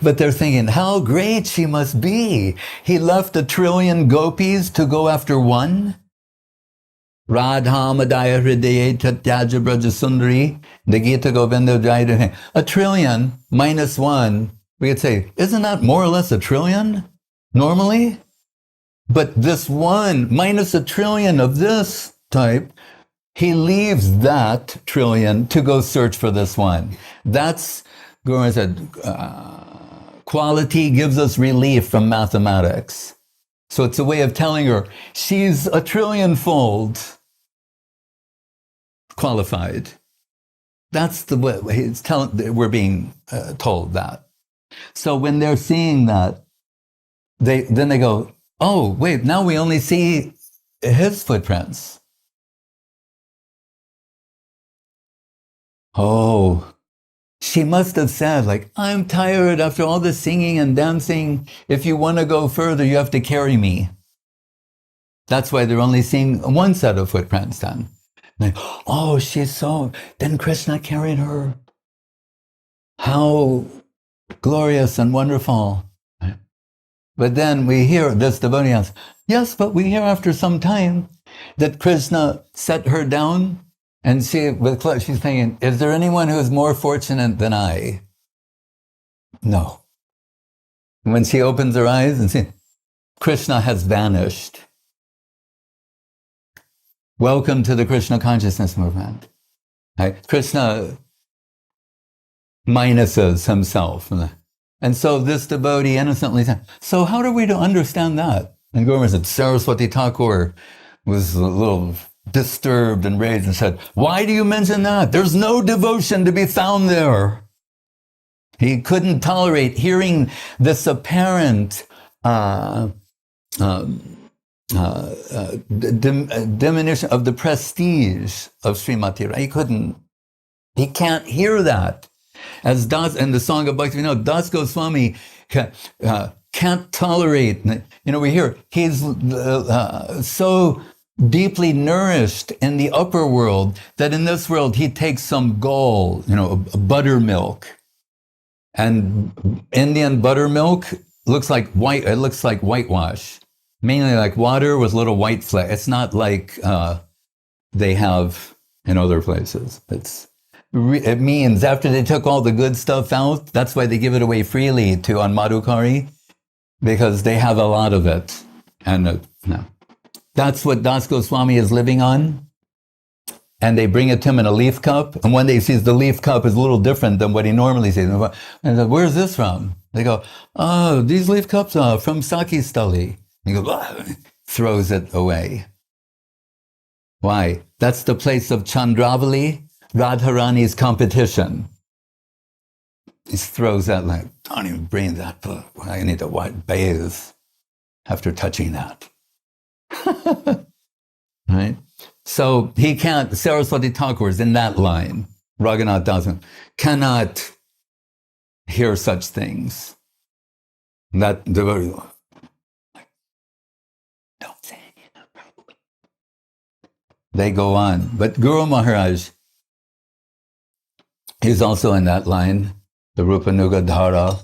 But they're thinking, how great she must be. He left 1 trillion gopis to go after one. Radha-madaya hridaye tatyaja braja sundari, the Gita Govinda jaya. A trillion minus one, we could say, isn't that more or less a trillion normally? But this one minus a trillion of this type, he leaves that trillion to go search for this one. That's, Guru said, quality gives us relief from mathematics. So it's a way of telling her she's a trillion-fold qualified. That's the way he's telling. We're being told that. So when they're seeing that, they go, "Oh, wait! Now we only see his footprints." Oh, she must have said, like, "I'm tired after all the singing and dancing. If you want to go further, you have to carry me." That's why they're only seeing one set of footprints then. Like, oh, then Krishna carried her. How glorious and wonderful. But then we hear this devotee asks, yes, but we hear after some time that Krishna set her down and she's thinking, is there anyone who is more fortunate than I? No. When she opens her eyes and sees, Krishna has vanished. Welcome to the Krishna consciousness movement. Right? Krishna minuses himself. And so this devotee innocently said, so how are we to understand that? And Govinda said, Saraswati Thakur was a little disturbed and raged and said, why do you mention that? There's no devotion to be found there. He couldn't tolerate hearing this apparent diminution of the prestige of Srimati Radharani. He can't hear that. As Das in the song of Bhakti, Das Goswami can't tolerate. We hear he's so deeply nourished in the upper world that in this world he takes some gall, buttermilk, and Indian buttermilk looks like white. It looks like whitewash. Mainly like water with little white flecks. It's not like they have in other places. It means after they took all the good stuff out, that's why they give it away freely on Madhukari, because they have a lot of it. And that's what Das Goswami is living on. And they bring it to him in a leaf cup. And one day he sees the leaf cup is a little different than what he normally sees. And he says, where's this from? They go, oh, these leaf cups are from Saki Stali. He goes, throws it away. Why? That's the place of Chandravali, Radharani's competition. He throws that like, don't even bring that book. I need to bathe after touching that. Right? So he can't, Saraswati Thakur is in that line. Raghunath Das cannot hear such things. That devotee, don't say anything, Prabhu. They go on. But Guru Maharaj is also in that line, the Rupanuga Dhara.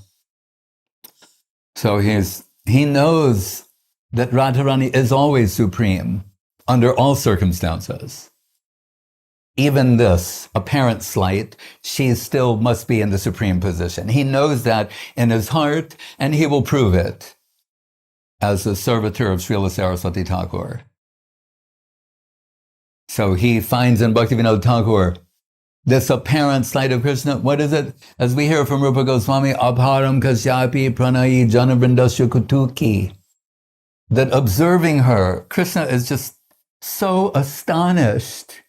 So he knows that Radharani is always supreme under all circumstances. Even this apparent slight, she still must be in the supreme position. He knows that in his heart, and he will prove it as a servitor of Srila Saraswati Thakur. So he finds in Bhaktivinoda Thakur this apparent slight of Krishna. What is it? As we hear from Rupa Goswami, Abharam kasyapi pranayi janavrindasya kutuki. That observing her, Krishna is just so astonished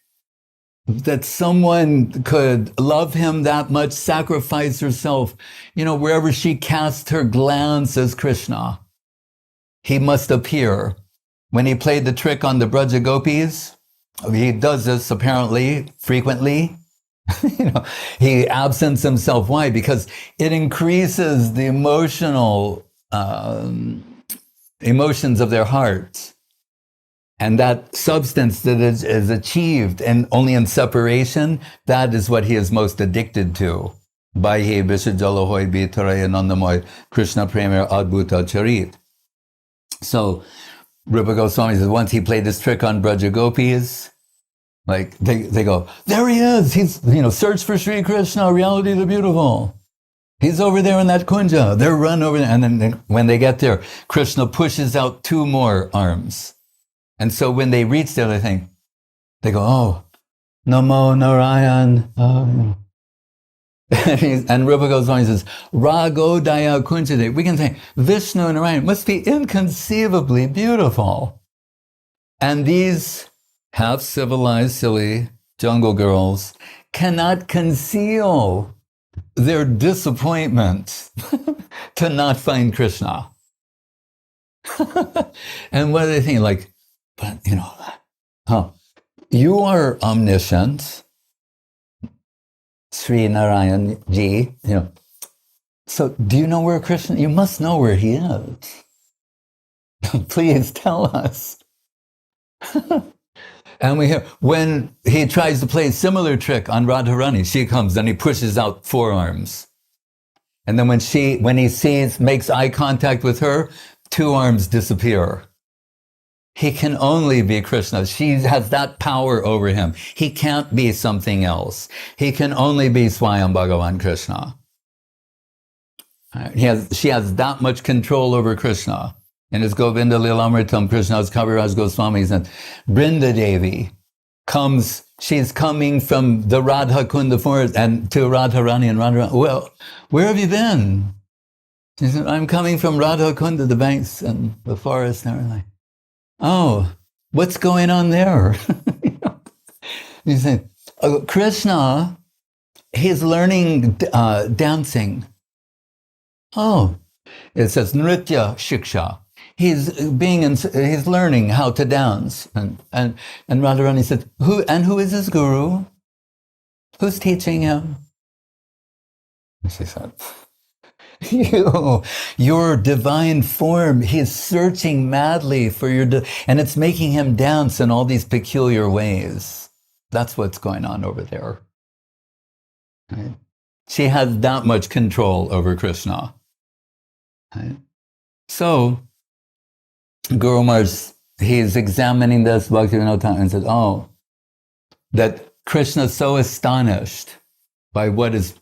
that someone could love him that much, sacrifice herself. Wherever she casts her glance as Krishna, he must appear. When he played the trick on the Braja Gopis, he does this apparently frequently. He absents himself. Why? Because it increases the emotions of their hearts. And that substance that is achieved and only in separation, that is what he is most addicted to. Baihe Vishajalahoy Bitaraya Nandamoy Krishna-prem Adbhuta Charit. So Rupa Goswami says once he played this trick on Braja Gopis, like they go, there he is. He's, search for Sri Krishna, reality the beautiful. He's over there in that kunja. They're run over there. And then when they get there, Krishna pushes out 2 more arms. And so when they reach there, they go, oh, Namo Narayan. Oh. And Rupa Goswami says, Ragodaya Kunjade. We can say, Vishnu and Narayan must be inconceivably beautiful. And these half-civilized, silly jungle girls cannot conceal their disappointment to not find Krishna. And what are they thinking? Like, but, you are omniscient, Sri Narayan ji, so do you know where Krishna, you must know where he is. Please tell us. And we hear, when he tries to play a similar trick on Radharani, she comes and he pushes out 4 arms. And then when he makes eye contact with her, 2 arms disappear. He can only be Krishna. She has that power over him. He can't be something else. He can only be Swayam Bhagavan Krishna. She has that much control over Krishna. In his Govinda Lilamritam, Krishna's Kaviraj Goswami said, Brinda Devi she's coming from the Radhakunda forest and to Radharani and Radharani. Well, where have you been? She said, I'm coming from Radhakunda, the banks and the forest and everything. Oh, what's going on there? He said, Krishna, he's learning dancing. Oh, it says Nritya Shiksha. He's learning how to dance. And Radharani said, who is his guru? Who's teaching him? And she said, your divine form, he's searching madly for and it's making him dance in all these peculiar ways. That's what's going on over there. Right? She has that much control over Krishna. Right? So, Guru Maharaj, he's examining this Bhakti and said, oh, that Krishna is so astonished by what is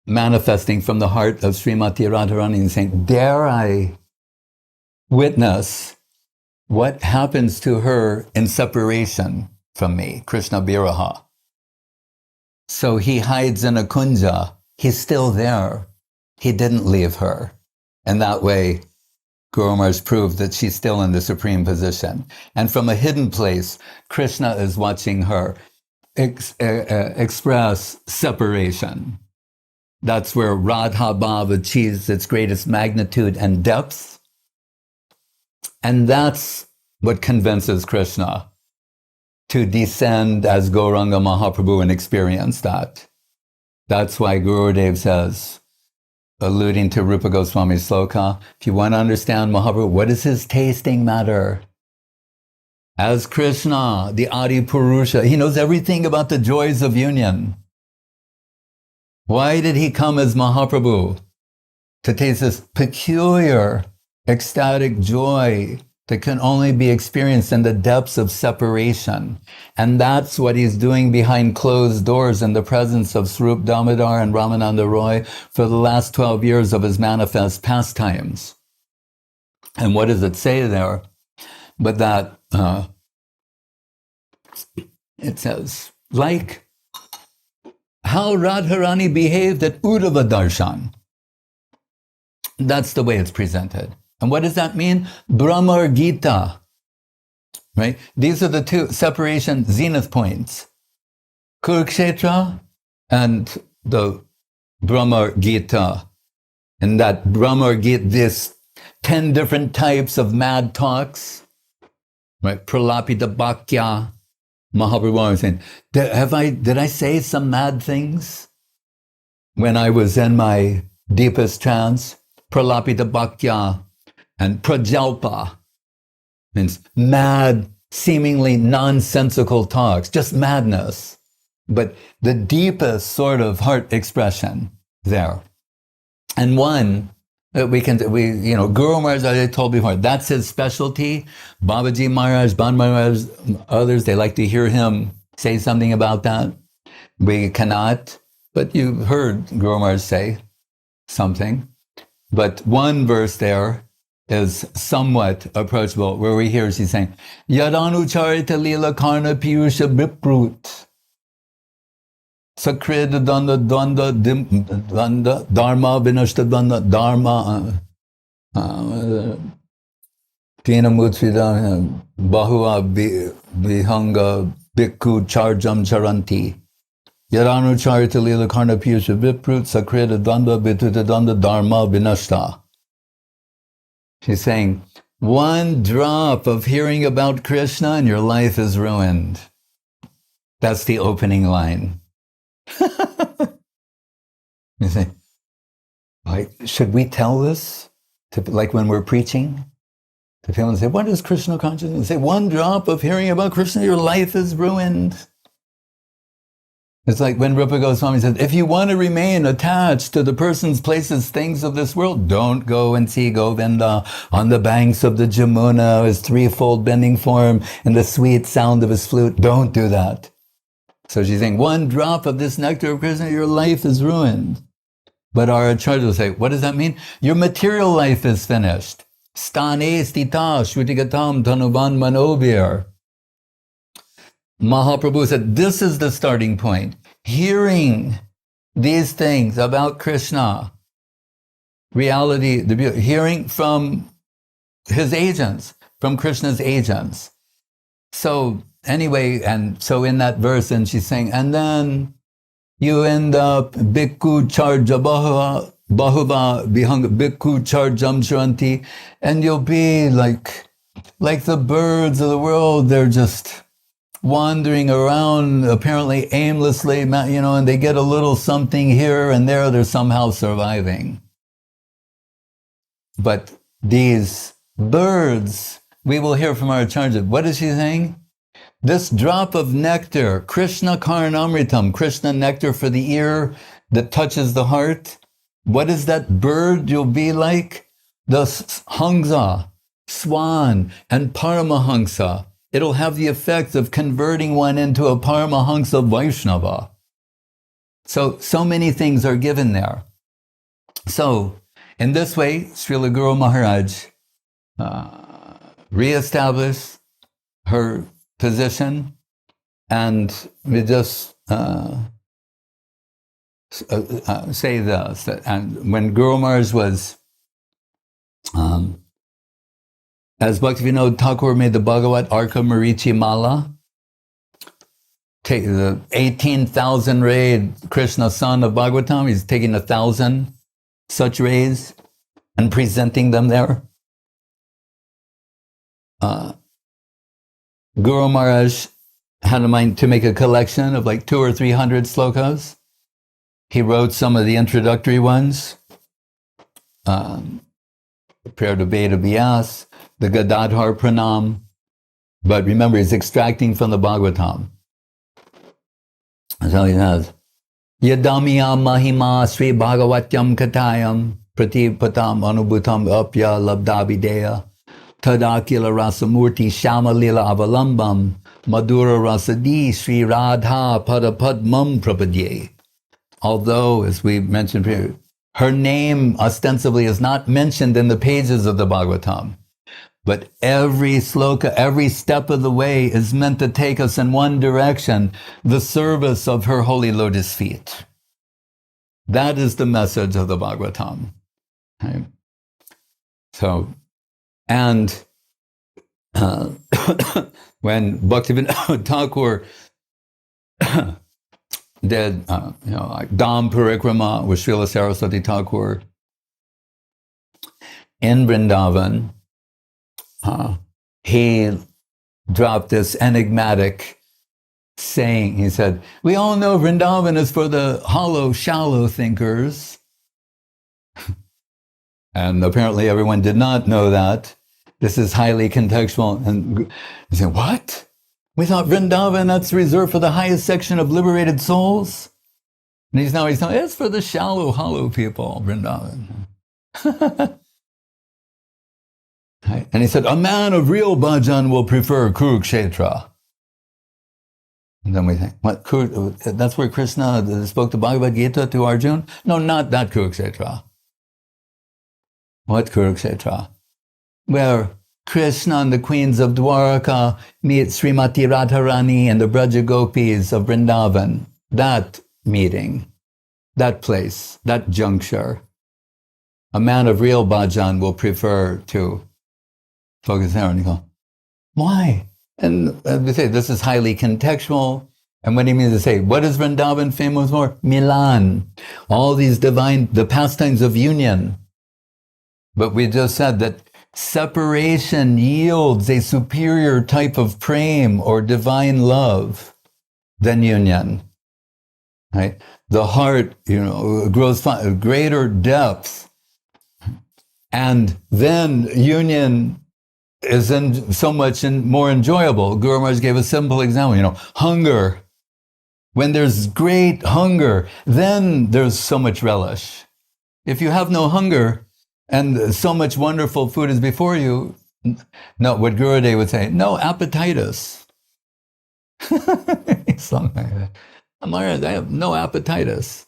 manifesting from the heart of Srimati Radharani and saying, dare I witness what happens to her in separation from me, Krishna Viraha. So he hides in a kunja. He's still there. He didn't leave her. And that way, Guru Maharaj proved that she's still in the supreme position. And from a hidden place, Krishna is watching her express separation. That's where Radha-bhav achieves its greatest magnitude and depth. And that's what convinces Krishna to descend as Gauranga Mahaprabhu and experience that. That's why Gurudev says, alluding to Rupa Goswami's sloka, if you want to understand Mahaprabhu, what is his tasting matter? As Krishna, the Adi Purusha, he knows everything about the joys of union. Why did he come as Mahaprabhu? To taste this peculiar, ecstatic joy that can only be experienced in the depths of separation. And that's what he's doing behind closed doors in the presence of Swarup Damodar and Ramananda Roy for the last 12 years of his manifest pastimes. And what does it say there? But that, it says, like how Radharani behaved at Uddhava Darshan. That's the way it's presented. And what does that mean? Brahmar Gita, right? These are the 2 separation zenith points. Kurukshetra and the Brahmar Gita. And that Brahmar Gita, this 10 different types of mad talks, right? Pralapita Bhakya. Mahaprabhu was saying, did I say some mad things when I was in my deepest trance? Pralapita Bhakya. And prajalpa means mad, seemingly nonsensical talks, just madness, but the deepest sort of heart expression there. And one Guru Maharaj, as I told before, that's his specialty. Babaji Maharaj, Ban Maharaj, others, they like to hear him say something about that. We cannot, but you've heard Guru Maharaj say something. But one verse there is somewhat approachable, where we hear she's saying, Yadanucharita lila karna piyusha viprut. Sakreda danda dharma vinashta danda dharma tina mutrida bahua vihanga bhikkhu charjam charanti. Yadanucharita lila karna piyusha viprut sakreda danda vituta danda dharma vinashta. She's saying, one drop of hearing about Krishna and your life is ruined. That's the opening line. You say, should we tell this? Like when we're preaching? To people and say, what is Krishna consciousness? And say, one drop of hearing about Krishna, your life is ruined. It's like when Rupa Goswami said, if you want to remain attached to the persons, places, things of this world, don't go and see Govinda on the banks of the Jamuna, his threefold bending form, and the sweet sound of his flute. Don't do that. So she's saying, one drop of this nectar of Krishna, your life is ruined. But our acharyas will say, what does that mean? Your material life is finished. Stane stita shrutigatam tanuban manovir. Mahaprabhu said, this is the starting point. Hearing these things about Krishna, reality, hearing from his agents, from Krishna's agents. So anyway, and so in that verse, and she's saying, and then you end up bhikkhu charja bahuva vihanga bhikkhu charjam shranti, and you'll be like the birds of the world. They're just wandering around apparently aimlessly, and they get a little something here and there, they're somehow surviving. But these birds, we will hear from our Acharya, what is she saying? This drop of nectar, Krishna-charana-amritam, Krishna nectar for the ear that touches the heart. What is that bird you'll be like? The hangsa, swan, and paramahansa. It'll have the effect of converting one into a Paramahansa Vaishnava. So many things are given there. So, in this way, Srila Guru Maharaj reestablished her position, and we just say this, that, and when Guru Maharaj was as Bhaktivinoda Thakur made the Bhagavat Arka Marichi Mala, take the 18,000 raid Krishna son of Bhagavatam, he's taking 1,000 such raids and presenting them there. Guru Maharaj had in mind to make a collection of like 200 or 300 slokas. He wrote some of the introductory ones, Prayer to Veda Vyas, the Gadadhar Pranam, but remember, he's extracting from the Bhagavatam. So he says, Yadamiyam mahima Sri Bhagavatyam katayam pratipatam anubhutam apya labdavideya tadakila rasamurti shamalila avalambam madura rasadi Sri Radha-bhajan prapadye. Although, as we mentioned previously, her name ostensibly is not mentioned in the pages of the Bhagavatam, but every sloka, every step of the way is meant to take us in one direction, the service of her holy lotus feet. That is the message of the Bhagavatam. Okay? So, and when Bhaktivinoda Thakur did, like Dham Parikrama with Srila Saraswati Thakur in Vrindavan, he dropped this enigmatic saying. He said, we all know Vrindavan is for the hollow, shallow thinkers. And apparently everyone did not know that. This is highly contextual. And he said, what? We thought Vrindavan, that's reserved for the highest section of liberated souls? And he's telling, it's for the shallow, hollow people, Vrindavan. Right? And he said, a man of real bhajan will prefer Kurukshetra. And then we think, what, that's where Krishna spoke the Bhagavad Gita to Arjuna? No, not that Kurukshetra. What Kurukshetra? Where Krishna and the queens of Dwaraka meet Srimati Radharani and the Braja Gopis of Vrindavan. That meeting, that place, that juncture. A man of real bhajan will prefer to focus there. And you go, why? And we say this is highly contextual. And what he means to say, what is Vrindavan famous for? Milan. All these divine, the pastimes of union. But we just said that separation yields a superior type of prem or divine love than union. Right? The heart, grows greater depth. And then union is so much more enjoyable. Guru Maharaj gave a simple example, hunger. When there's great hunger, then there's so much relish. If you have no hunger and so much wonderful food is before you, no, what Gurudev would say, no appetitus. Something like that. Maharaj, I have no appetitus.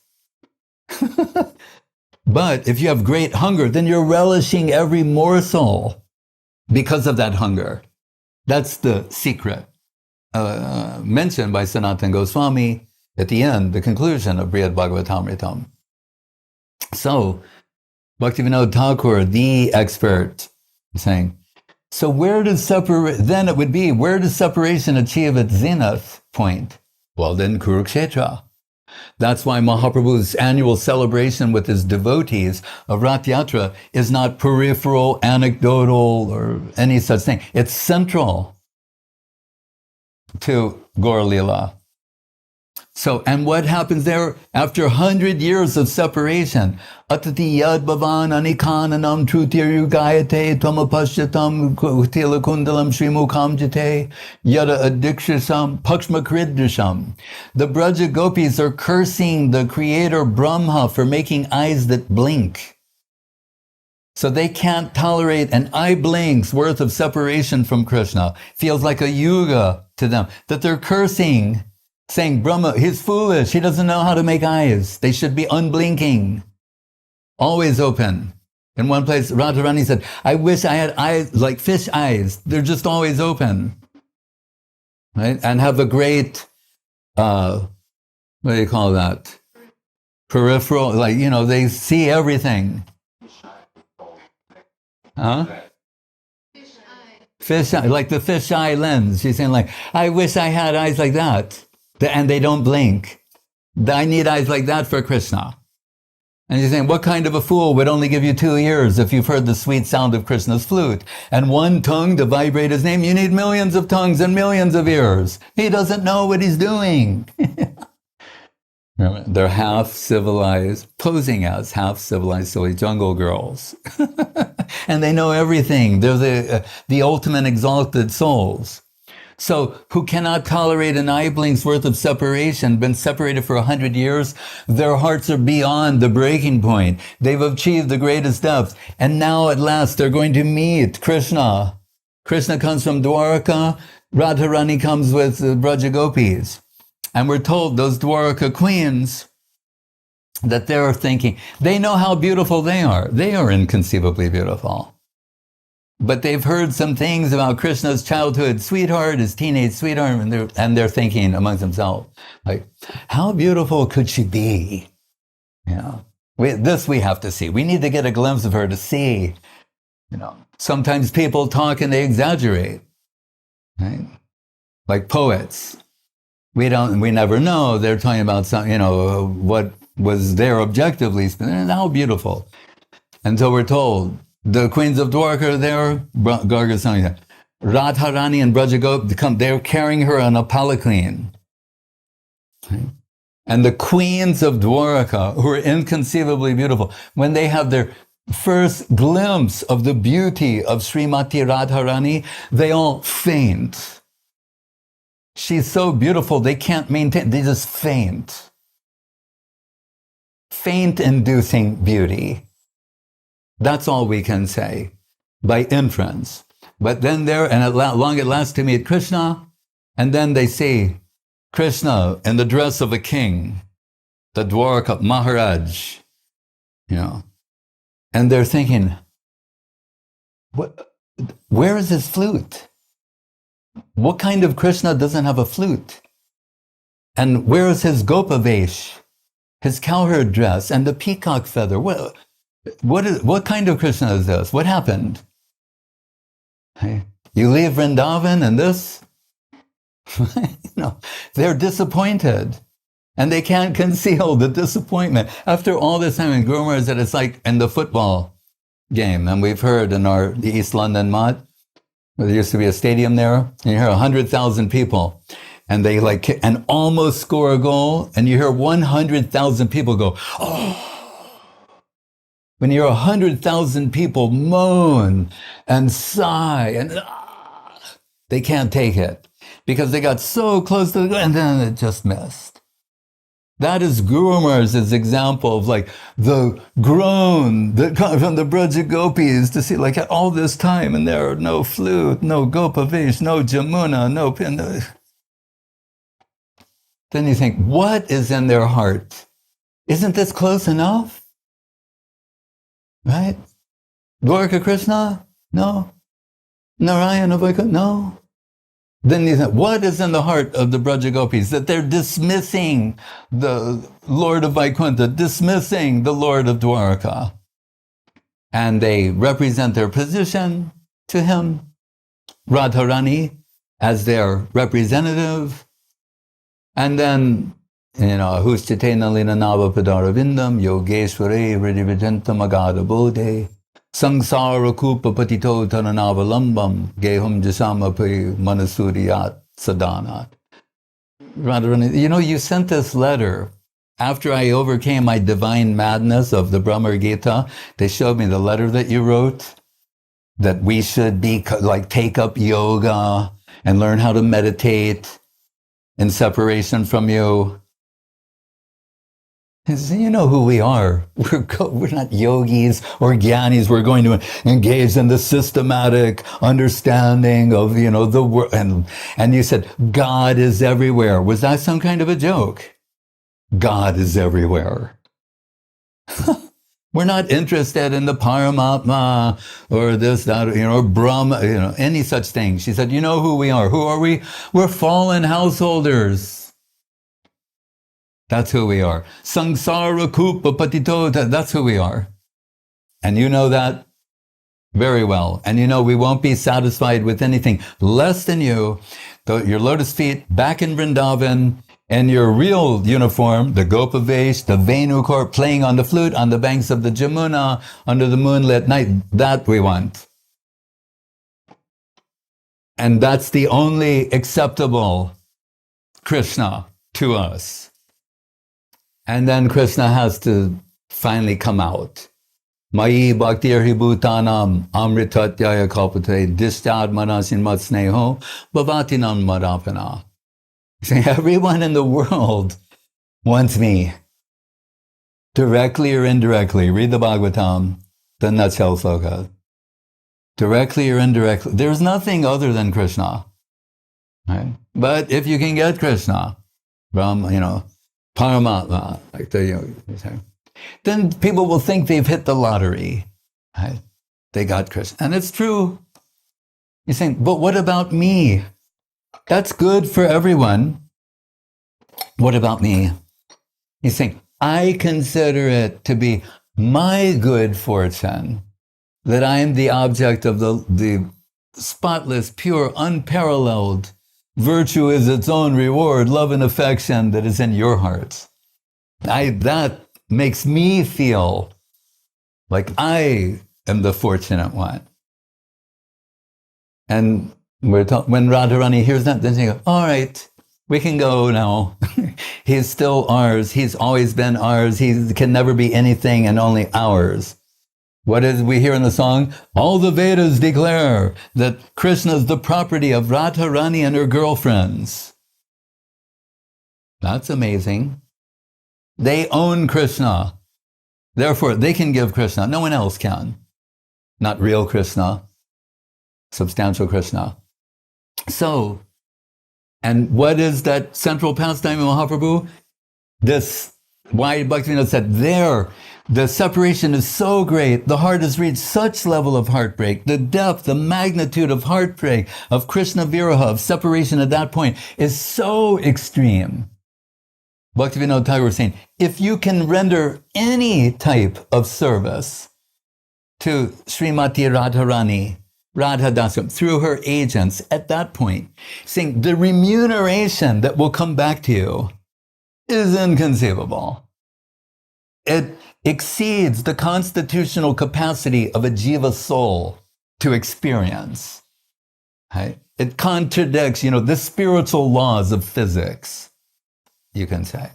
But if you have great hunger, then you're relishing every morsel because of that hunger. That's the secret mentioned by Sanatana Goswami at the end, the conclusion of Brihad Bhagavatamritam. So, Bhaktivinoda Thakur, the expert, is saying, so where does separation achieve its zenith point? Well, then Kurukshetra. That's why Mahaprabhu's annual celebration with his devotees of Rath Yatra is not peripheral, anecdotal, or any such thing. It's central to Gaur Lila. So, and what happens there after 100 years of separation? Atati yad bhavan anikananam trutiru gayate tvamapashyatam kutila kundalam srimukham jate yada adikshasam pakshmakridrisham. The Braja Gopis are cursing the creator Brahma for making eyes that blink. So they can't tolerate an eye blink's worth of separation from Krishna. Feels like a yuga to them, that they're cursing, saying, Brahma, he's foolish. He doesn't know how to make eyes. They should be unblinking, always open. In one place, Radharani said, I wish I had eyes like fish eyes. They're just always open. Right? And have a great, what do you call that? Peripheral, they see everything. Huh? Fish eye, like the fish eye lens. She's saying I wish I had eyes like that. And they don't blink. I need eyes like that for Krishna. And he's saying, what kind of a fool would only give you 2 ears if you've heard the sweet sound of Krishna's flute and 1 tongue to vibrate his name? You need millions of tongues and millions of ears. He doesn't know what he's doing. They're half-civilized, posing as half-civilized silly jungle girls. And they know everything. They're the ultimate exalted souls. So, who cannot tolerate an eye blink's worth of separation, been separated for 100 years, their hearts are beyond the breaking point. They've achieved the greatest depth. And now at last they're going to meet Krishna. Krishna comes from Dwaraka, Radharani comes with the Braja Gopis. And we're told those Dwaraka queens that they're thinking, they know how beautiful they are. They are inconceivably beautiful. But they've heard some things about Krishna's childhood sweetheart, his teenage sweetheart, and they're thinking amongst themselves, how beautiful could she be? This we have to see. We need to get a glimpse of her to see. Sometimes people talk and they exaggerate, right? Like poets. We never know. They're talking about what was there objectively, and how beautiful. Until we're told, the queens of Dwarka are there, Radharani and Braja Gopis, they're carrying her on a palanquin. Okay? And the queens of Dwaraka, who are inconceivably beautiful, when they have their first glimpse of the beauty of Srimati Radharani, they all faint. She's so beautiful, they can't maintain, they just faint. Faint-inducing beauty. That's all we can say by inference. But then there, and long at last to meet Krishna, and then they see Krishna in the dress of a king, the Dwarka Maharaj, and they're thinking, where is his flute? What kind of Krishna doesn't have a flute? And where is his Gopavesh, his cowherd dress, and the peacock feather? What kind of Krishna is this? What happened? You leave Vrindavan and this? They're disappointed. And they can't conceal the disappointment. After all this time in Guru Maharaj said it's like in the football game. And we've heard in the East London Mott, where there used to be a stadium there, and you hear 100,000 people. And they and almost score a goal, and you hear 100,000 people go, oh. When you hear 100,000 people moan and sigh, and they can't take it because they got so close to the goal, and then it just missed. That is Guru Maharaj's example of the groan that comes from the Braja Gopis to see all this time, and there are no flute, no Gopavesh, no Jamuna, no pin. Then you think, what is in their heart? Isn't this close enough? Right? Dwarka Krishna? No. Narayana Vaikuntha? No. Then you think, what is in the heart of the Braja Gopis? That they're dismissing the Lord of Vaikuntha, dismissing the Lord of Dwarka. And they represent their position to him, Radharani, as their representative. And then, who's Chaitanya Lina Nava Padaravindam, Yogeshware, Ridivijantam Agada Bodhe, Sangsara Kupa Patito Tananava Lambam, Gehum Jasama Pi Manasuriyat Sadanat. Radharani, you sent this letter after I overcame my divine madness of the Brahma Gita. They showed me the letter that you wrote, that we should be take up yoga and learn how to meditate in separation from you. You know who we are. We're not yogis or jnanis. We're going to engage in the systematic understanding of, the world. And you said, God is everywhere. Was that some kind of a joke? God is everywhere. We're not interested in the Paramatma or this, that, or Brahma, any such thing. She said, you know who we are. Who are we? We're fallen householders. That's who we are. Sangsara Kupa Patito, that's who we are. And you know that very well. And we won't be satisfied with anything less than your lotus feet back in Vrindavan, and your real uniform, the Gopavesh, the Venu Corp, playing on the flute on the banks of the Jamuna under the moonlit night. That we want. And that's the only acceptable Krishna to us. And then Krishna has to finally come out. Mayi bhaktir hi bhutanam amritatyaya kalpate dishtad manasin mat sneho bhavatinam madapana. Everyone in the world wants me. Directly or indirectly. Read the Bhagavatam, the nutshell sloka. Directly or indirectly. There's nothing other than Krishna. Right? But if you can get Krishna from, Paramatma, then people will think they've hit the lottery. Right? They got Krishna. And it's true. You think, but what about me? That's good for everyone. What about me? You think, I consider it to be my good fortune that I am the object of the spotless, pure, unparalleled virtue is its own reward, love and affection that is in your hearts. That makes me feel like I am the fortunate one. And when Radharani hears that, then she goes, all right, we can go now. He's still ours. He's always been ours. He can never be anything and only ours. What is we hear in the song? All the Vedas declare that Krishna is the property of Radharani and her girlfriends. That's amazing. They own Krishna. Therefore, they can give Krishna. No one else can. not real Krishna, substantial Krishna. So, and what is that central pastime in Mahaprabhu? This, why Bhaktivinoda said, there, the separation is so great, the heart has reached such level of heartbreak, the depth, the magnitude of heartbreak, of Krishna viraha, of separation at that point is so extreme. Bhaktivinoda Thakur was saying, if you can render any type of service to Srimati Radharani, Radha-dasam, through her agents at that point, saying the remuneration that will come back to you is inconceivable. It exceeds the constitutional capacity of a jiva soul to experience. Right? It contradicts, the spiritual laws of physics, you can say.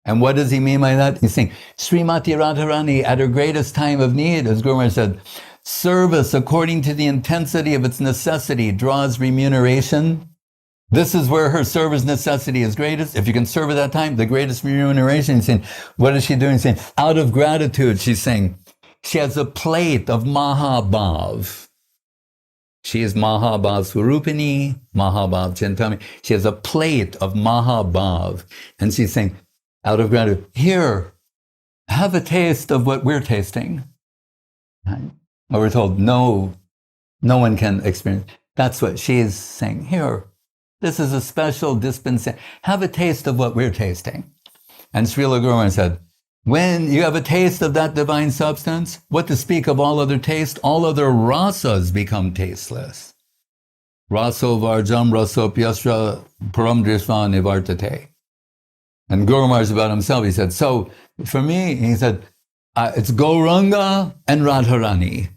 And what does he mean by that? He's saying, Srimati Radharani, at her greatest time of need, as Guru Maharaj said, service according to the intensity of its necessity draws remuneration. This is where her service necessity is greatest. If you can serve at that time, the greatest remuneration. He's saying, what is she doing? He's saying, out of gratitude, she's saying, she has a plate of maha-bhav. She is maha-bhav swarupini, maha-bhav chintami. She has a plate of maha-bhav. And she's saying, out of gratitude, here, have a taste of what we're tasting. Right? Or we're told, no one can experience. That's what she's saying. Here, this is a special dispensation. Have a taste of what we're tasting. And Srila Guru Maharaj said, when you have a taste of that divine substance, what to speak of all other taste? All other rasas become tasteless. Raso varjam rasopyasra param drisva nivartate. And Guru Maharaj about himself, he said, so for me, he said, it's Gauranga and Radharani.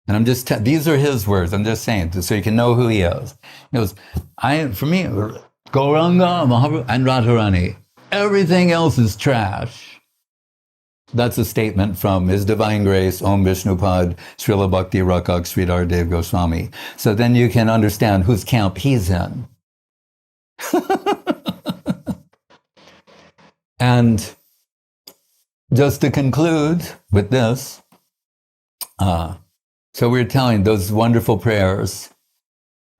And I'm just, these are his words, I'm just saying, so you can know who he is. He goes, for me, Gauranga, Mahaprabhu, and Radharani. Everything else is trash. That's a statement from His Divine Grace, Om Vishnupad, Srila Bhakti Rakak, Sridhar Dev Goswami. So then you can understand whose camp he's in. And just to conclude with this, so we're telling those wonderful prayers,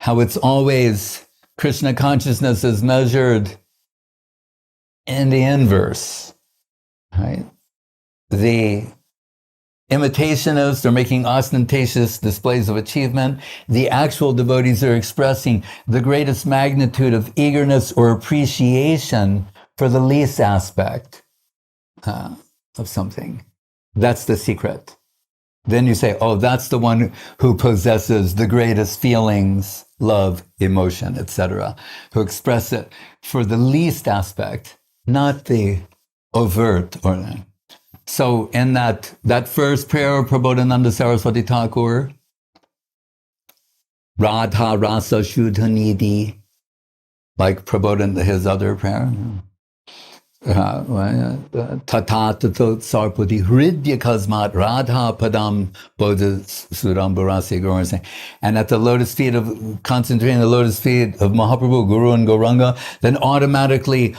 how it's always Krishna consciousness is measured in the inverse, right? The imitationists are making ostentatious displays of achievement. The actual devotees are expressing the greatest magnitude of eagerness or appreciation for the least aspect of something. That's the secret. Then you say, oh, that's the one who possesses the greatest feelings, love, emotion, etc., who express it for the least aspect, not the overt. So in that first prayer of Prabhodananda Saraswati Thakur, Radha-rasa-sudha-nidhi, like Prabhodananda, his other prayer, Tatatato sarpati hridya kasmat radha padam bodha suram barasi Guru saying. And at the lotus feet of, concentrating the lotus feet of Mahaprabhu, Guru and Gauranga, then automatically,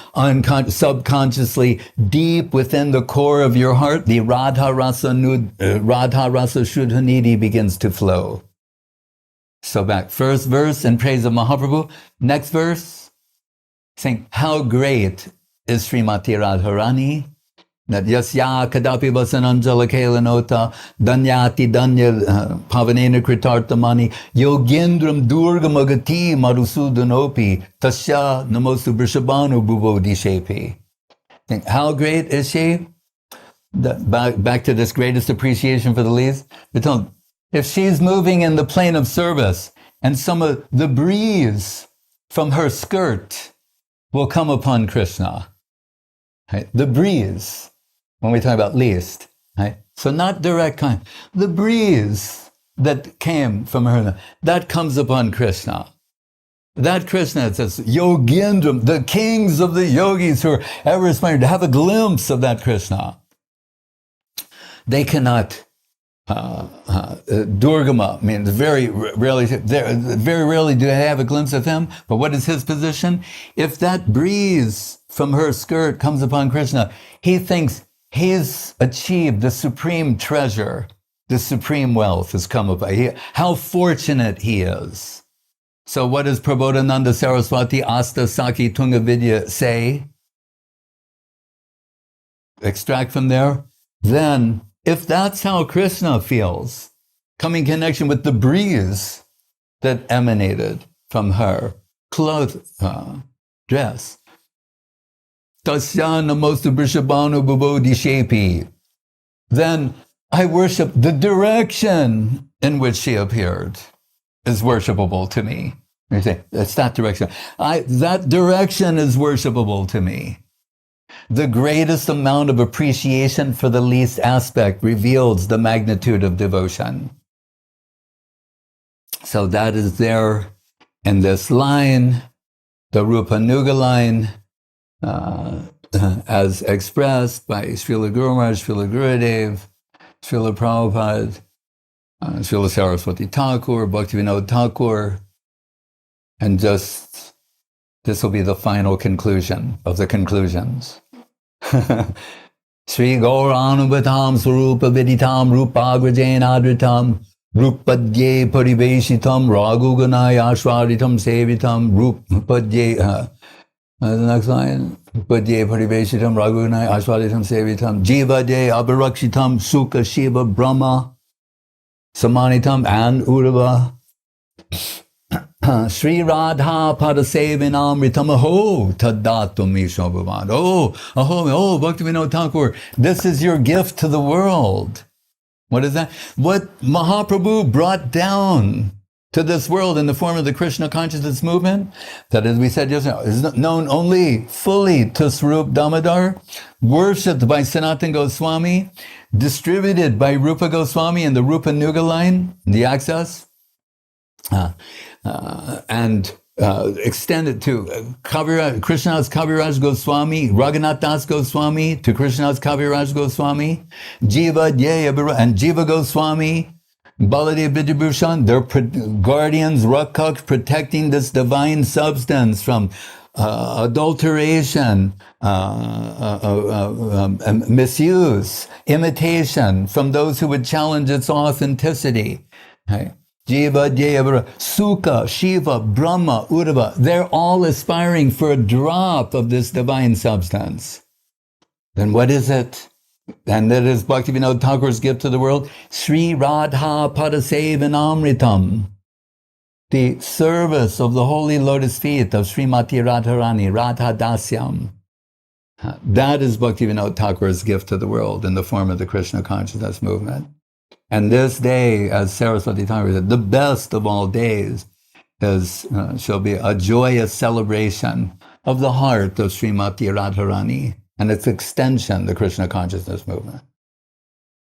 subconsciously, deep within the core of your heart, the Radha-rasa-sudha-nidhi begins to flow. So back, first verse in praise of Mahaprabhu, next verse, saying, how great is Srimati Radharani, that yasya kadapi vasananjala kelanota danyati danya pavanena kritartamani yogendram durgamagati marusudanopi tasya namosu vrishabhanu bhubodishepi. How great is she? Back to this greatest appreciation for the least. If she's moving in the plane of service and some of the breeze from her skirt will come upon Krishna. Right? The breeze, when we talk about least, right? So not direct kind. The breeze that came from her, that comes upon Krishna. That Krishna, it says, Yogendram, the kings of the yogis who are ever aspiring to have a glimpse of that Krishna. They cannot, Durgama, means very rarely do they have a glimpse of him, but what is his position? If that breeze from her skirt comes upon Krishna, he thinks he's achieved the supreme treasure, the supreme wealth has come about. How fortunate he is. So what does Prabhodananda Saraswati Asta Saki Tunga Vidya say? Extract from there. Then, if that's how Krishna feels, come in connection with the breeze that emanated from her dress. Tasya namostu brishabhanu bhubodhishepi. Then I worship the direction in which she appeared is worshipable to me. You say, it's that direction. That direction is worshipable to me. The greatest amount of appreciation for the least aspect reveals the magnitude of devotion. So that is there in this line, the Rupa Nuga line, as expressed by Srila Guru Maharaj, Srila Gurudev, Srila Prabhupada, Srila Saraswati Thakur, Bhaktivinoda Thakur, and just this will be the final conclusion of the conclusions. Sri Gauranubhatam Swarupa Viditam Rupagrajain Adritam Rupadye Pariveshitam Raghuganai Ashwaritam Sevitam Rupadye the next line Rupadye Pariveshitam Raghuganai Ashwaritam Sevitam Jivade Abharakshitam Sukha Shiva Brahma Samanitam and Urava Sri Radha Padasevinamritam Aho Tadatum Ishobhavan. Oh, Bhaktivinoda Thakur, this is your gift to the world. What is that? What Mahaprabhu brought down to this world in the form of the Krishna consciousness movement, that, as we said yesterday, is known only fully to Swarup Damodar, worshipped by Sanatana Goswami, distributed by Rupa Goswami in the Rupa Nuga line, the access, and extended to Krishna's Kaviraj Goswami, Raghunath Das Goswami, to Krishna's Kaviraj Goswami, Jiva Jaya and Jiva Goswami, Baladev Vidyabhushan, their guardians, Rakshaks, protecting this divine substance from adulteration, misuse, imitation from those who would challenge its authenticity. Right? Jiva, Jaya, Sukha, Shiva, Brahma, Urava, they're all aspiring for a drop of this divine substance. Then what is it? And that is Bhaktivinoda Thakur's gift to the world. Sri Radha Padasevinamritam, the service of the holy lotus feet of Srimati Radharani, Radha Dasyam. That is Bhaktivinoda Thakur's gift to the world in the form of the Krishna consciousness movement. And this day, as Saraswati Thakur said, the best of all days shall be a joyous celebration of the heart of Srimati Radharani and its extension, the Krishna consciousness movement.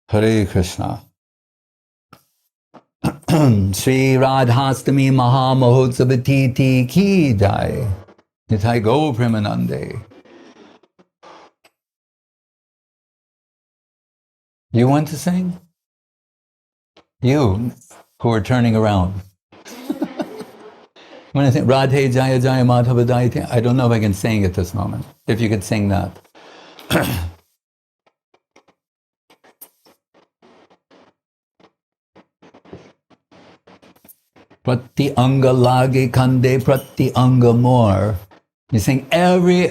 Hare Krishna. Sri Radhashtami Maha Mahotsavati Ki Jai. Nitai Go Premanande. You want to sing? You who are turning around. When I think Radhe Jaya Jaya Madhava-dayite, I don't know if I can sing at this moment. If you could sing that. Prati anga lage kande prati anga more. You sing every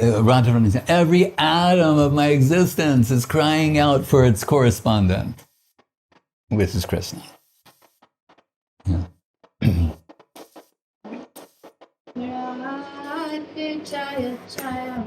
atom of my existence is crying out for its correspondent, which is Krishna. Yeah. Radhe Jaya Jaya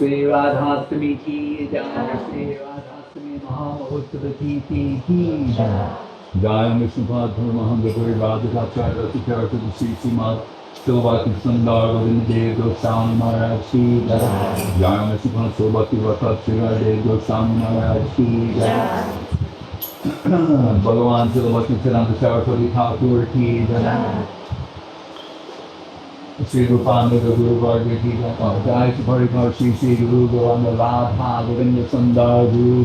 Sri Radhashtami ki jaya, Sri Radhashtami maha-bhav ki jaya. Jaya Vishnu-padma Mahaprabhu Radhika-charana-padma Srimati Radharani Sri Goswami Maharaja ki jaya. Jaya Vishnu-padma Goswami Maharaja ki jaya. Bhagavan Saraswati Thakur ki jaya. Sri Govinda Guru Varga ki jaya, Pari Sri Sri Guru Gauranga Radharani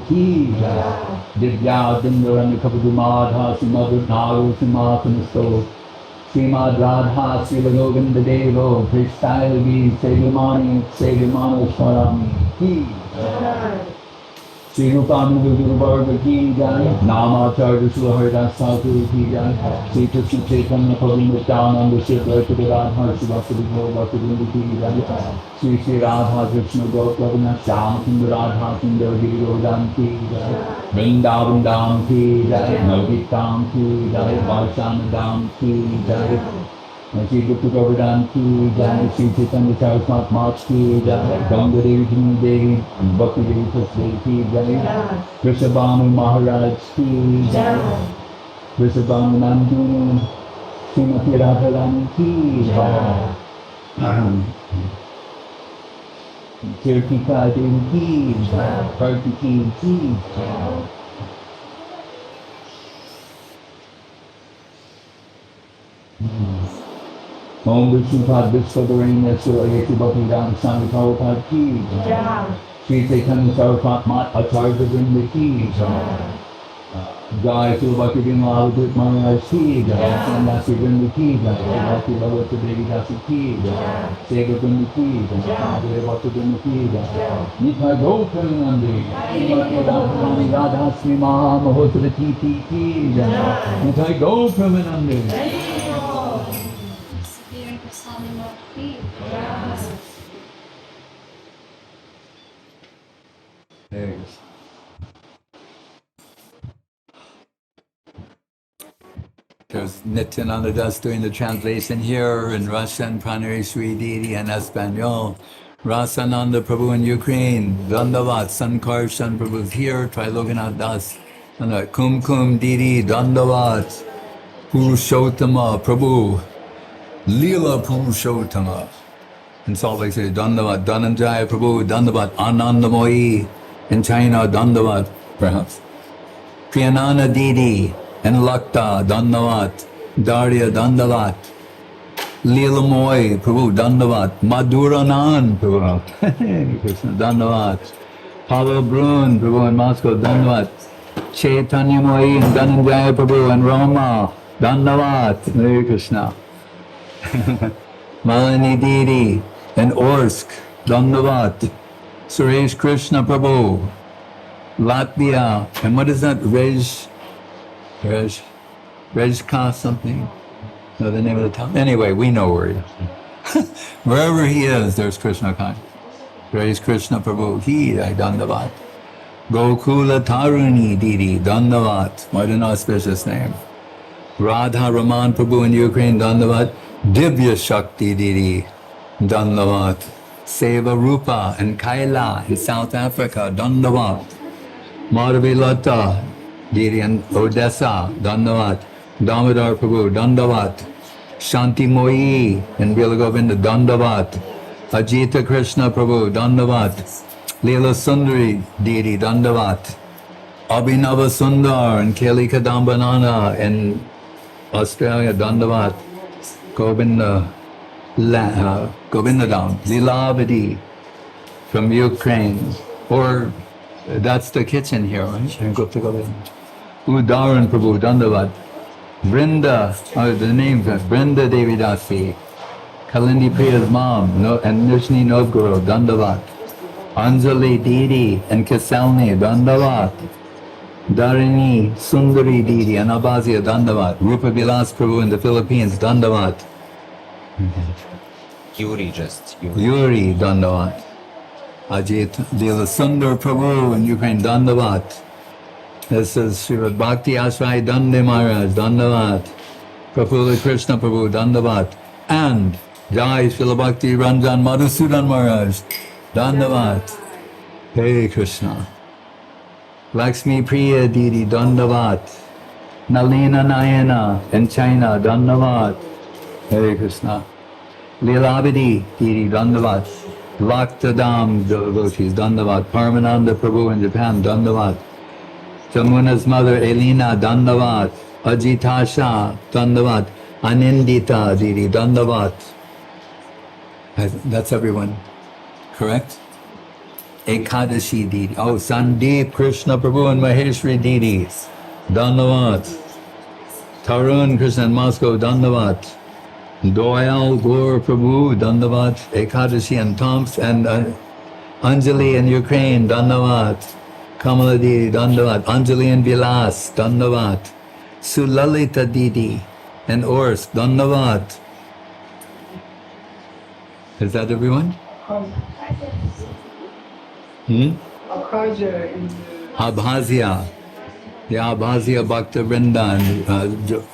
ki jaya, Divya Dindarani Kapadu Madhava-dayite Simhatanasto, Srimati Radharani Sri Govinda Devo, Krishna-bhajan Sevimani Swarami ki jaya. Sri Guru Varga ki jaya, Namacharya Sridhar Thakur ki jaya, Sri Chaitanya-charitamrita Sri Radharani ki jaya, Sri Radha Goswami Radhakundatata-kunjakutira ki jaya, Vrindavan ki jaya, Radhika ki jaya, Radha-bhajan ki jaya. Sri Prabhodananda ki jaya, Sri Chaitanya-charitamrita ki jaya, Gauranga and Bhakti ki jaya, Krishna-bhajan Maharaja ki jaya, Prabhodananda, Srimati Radharani ki jaya, Kirtan ki jaya, Bhakti ki jaya. Om Vishnu-pad Vishwadaranya Surayati Bhakti Sami Prabhupada ki jaya. Sri Chaitanya-charitamrita Acharya Vrinda ki jaya. Jaya Bhakti Vinod Maharaja ki jaya. Sandasi Vrinda ki jaya. Bhakti Bhagavata Devi Dasi ki jaya. Sega Vrinda ki jaya. Adhe Bhakti Vrinda ki jaya. Nithai Gopranandi Srimati Radharani Radhashtami maha-bhav ki jaya. Nithai Gopranandi. There's Nityananda Das doing the translation here in Russian, Pranareshwari Didi in Espanol. Rasananda Prabhu in Ukraine, Dandavat, Sankarshan Prabhu's here, Triloganath Das, and Kum Kum Didi, Dandavat, Purushottama Prabhu, Leela Purushottama. In Salt Lake City, Dandavat, Dhananjaya Prabhu, Dandavat, Anandamoyi, in China, Dandavat, perhaps. Priyanana Didi, and Lakta, Dandavat, Darya, Dandavat, Leela Moy, Prabhu, Dandavat, Madhuranan, Prabhu, Krishna, Dandavat, Pavel Brun, Prabhu in Moscow, Dandavat, Chaitanya Moy, and Dhananjaya Prabhu in Roma, Dandavat, Hare Krishna, Malini Didi, and Orsk, Dandavat, Suresh Krishna Prabhu, Latvia, and what is that, Rej, Rajka something. No, the name of the town. Anyway, we know where he is. Wherever he is, there's Krishna consciousness. Praise Krishna Prabhu. He, Dandavat. Gokula Taruni Didi, Dandavat. What an auspicious name. Radha Raman Prabhu in Ukraine, Dandavat. Divya Shakti Didi, Dandavat. Seva Rupa and Kaila in South Africa, Dandavat. Madhavi-lata Didi in Odessa, Dandavat. Damodar Prabhu, Dandavat. Shanti Moyi in Govinda, Dandavat. Ajita Krishna Prabhu, Dandavat. Leela Sundari Didi, Dandavat. Abhinava Sundar and Keli Kadambanana in Australia, Dandavat. Govinda, Govindadam, Lilavadi from Ukraine. Or that's the kitchen here, right? Udaran Prabhu, Dandavat. Brinda, the names are Brinda Devidasi, Kalindi Priya's mom, and Nishni Novgorod, Dandavat. Anjali Didi and Kasalni, Dandavat. Dharini Sundari Didi and Abhazia, Dandavat. Rupa Vilas Prabhu in the Philippines, Dandavat. Yuri, Yuri, Dandavat. Ajit Dila Sundar Prabhu in Ukraine, Dandavat. This is Srimad Bhakti Ashray Dande Maharaj, Dandavat. Prabhu Krishna Prabhu, Dandavat. And Jai Srila Bhakti Ranjan Madhusudan Maharaj, Dandavat. Hey Krishna. Lakshmi Priya Didi, Dandavat. Nalina Nayana in China, Dandavat. Hey Krishna. Leelavadi Didi, Dandavat. Bhaktadam devotees, Dandavat. Paramananda Prabhu in Japan, Dandavat. Jamuna's mother Elena, Dandavat. Ajitasha, Dandavat. Anindita Didi, Dandavat. That's everyone, correct? Ekadashi Didi. Oh, Sandeep Krishna Prabhu and Maheshwari Didi, Dandavat. Tarun Krishna in Moscow, Dandavat. Doyal Gaur Prabhu, Dandavat. Ekadashi and Tomsk and Anjali in Ukraine, Dandavat. Kamala Didi, Dandavat. Anjali and Vilas, Dandavat. Sulalita Didi and Orsk, Dandavat. Is that everyone? Abhazia. The Abhazia Bhakta Vrinda and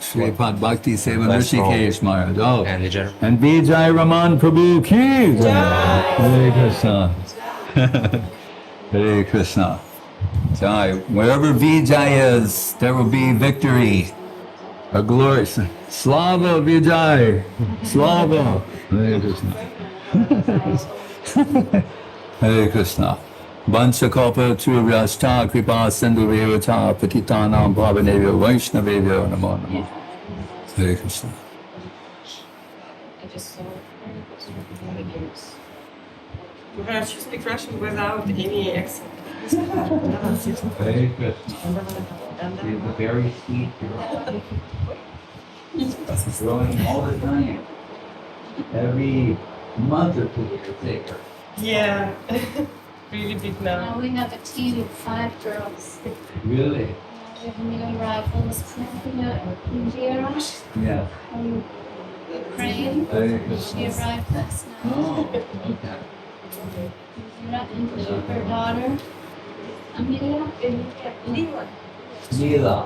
Sripad Bhakti Seva Rishikesh Maharaj. Oh. And Vijay Raman Prabhu Ki. Hare Krishna. Hare Krishna. Jai. Wherever Vijay is, there will be victory. A glory. Slava Vijay. Slava. Hare Krishna. Hare Krishna. Vanchakalpa Churashta Kripa Sindhu Vivata Patitanam Bhavanevya Vaishnavevya Namo Namo. Hare Krishna. I just saw Perhaps you speak Russian without any accent. Hare Krishna. She's a very sweet girl. She's growing all the time. Every month or two you take her. Yeah. Really big now. Now we have a team of 5 girls. Really? We have new arrivals, Virajar Yeah. from Ukraine. Hare Krishna. She arrived last night. Oh, okay. And her daughter, Amelia. Neela.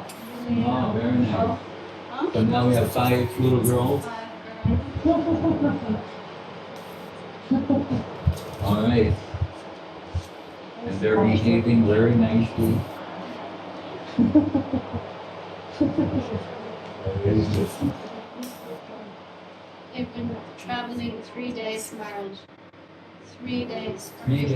Oh, very nice. So now we have 5 little girls. 5 girls. All right. And they're behaving very nicely. They've been traveling 3 days, Maharaj. 3 days. 3 days.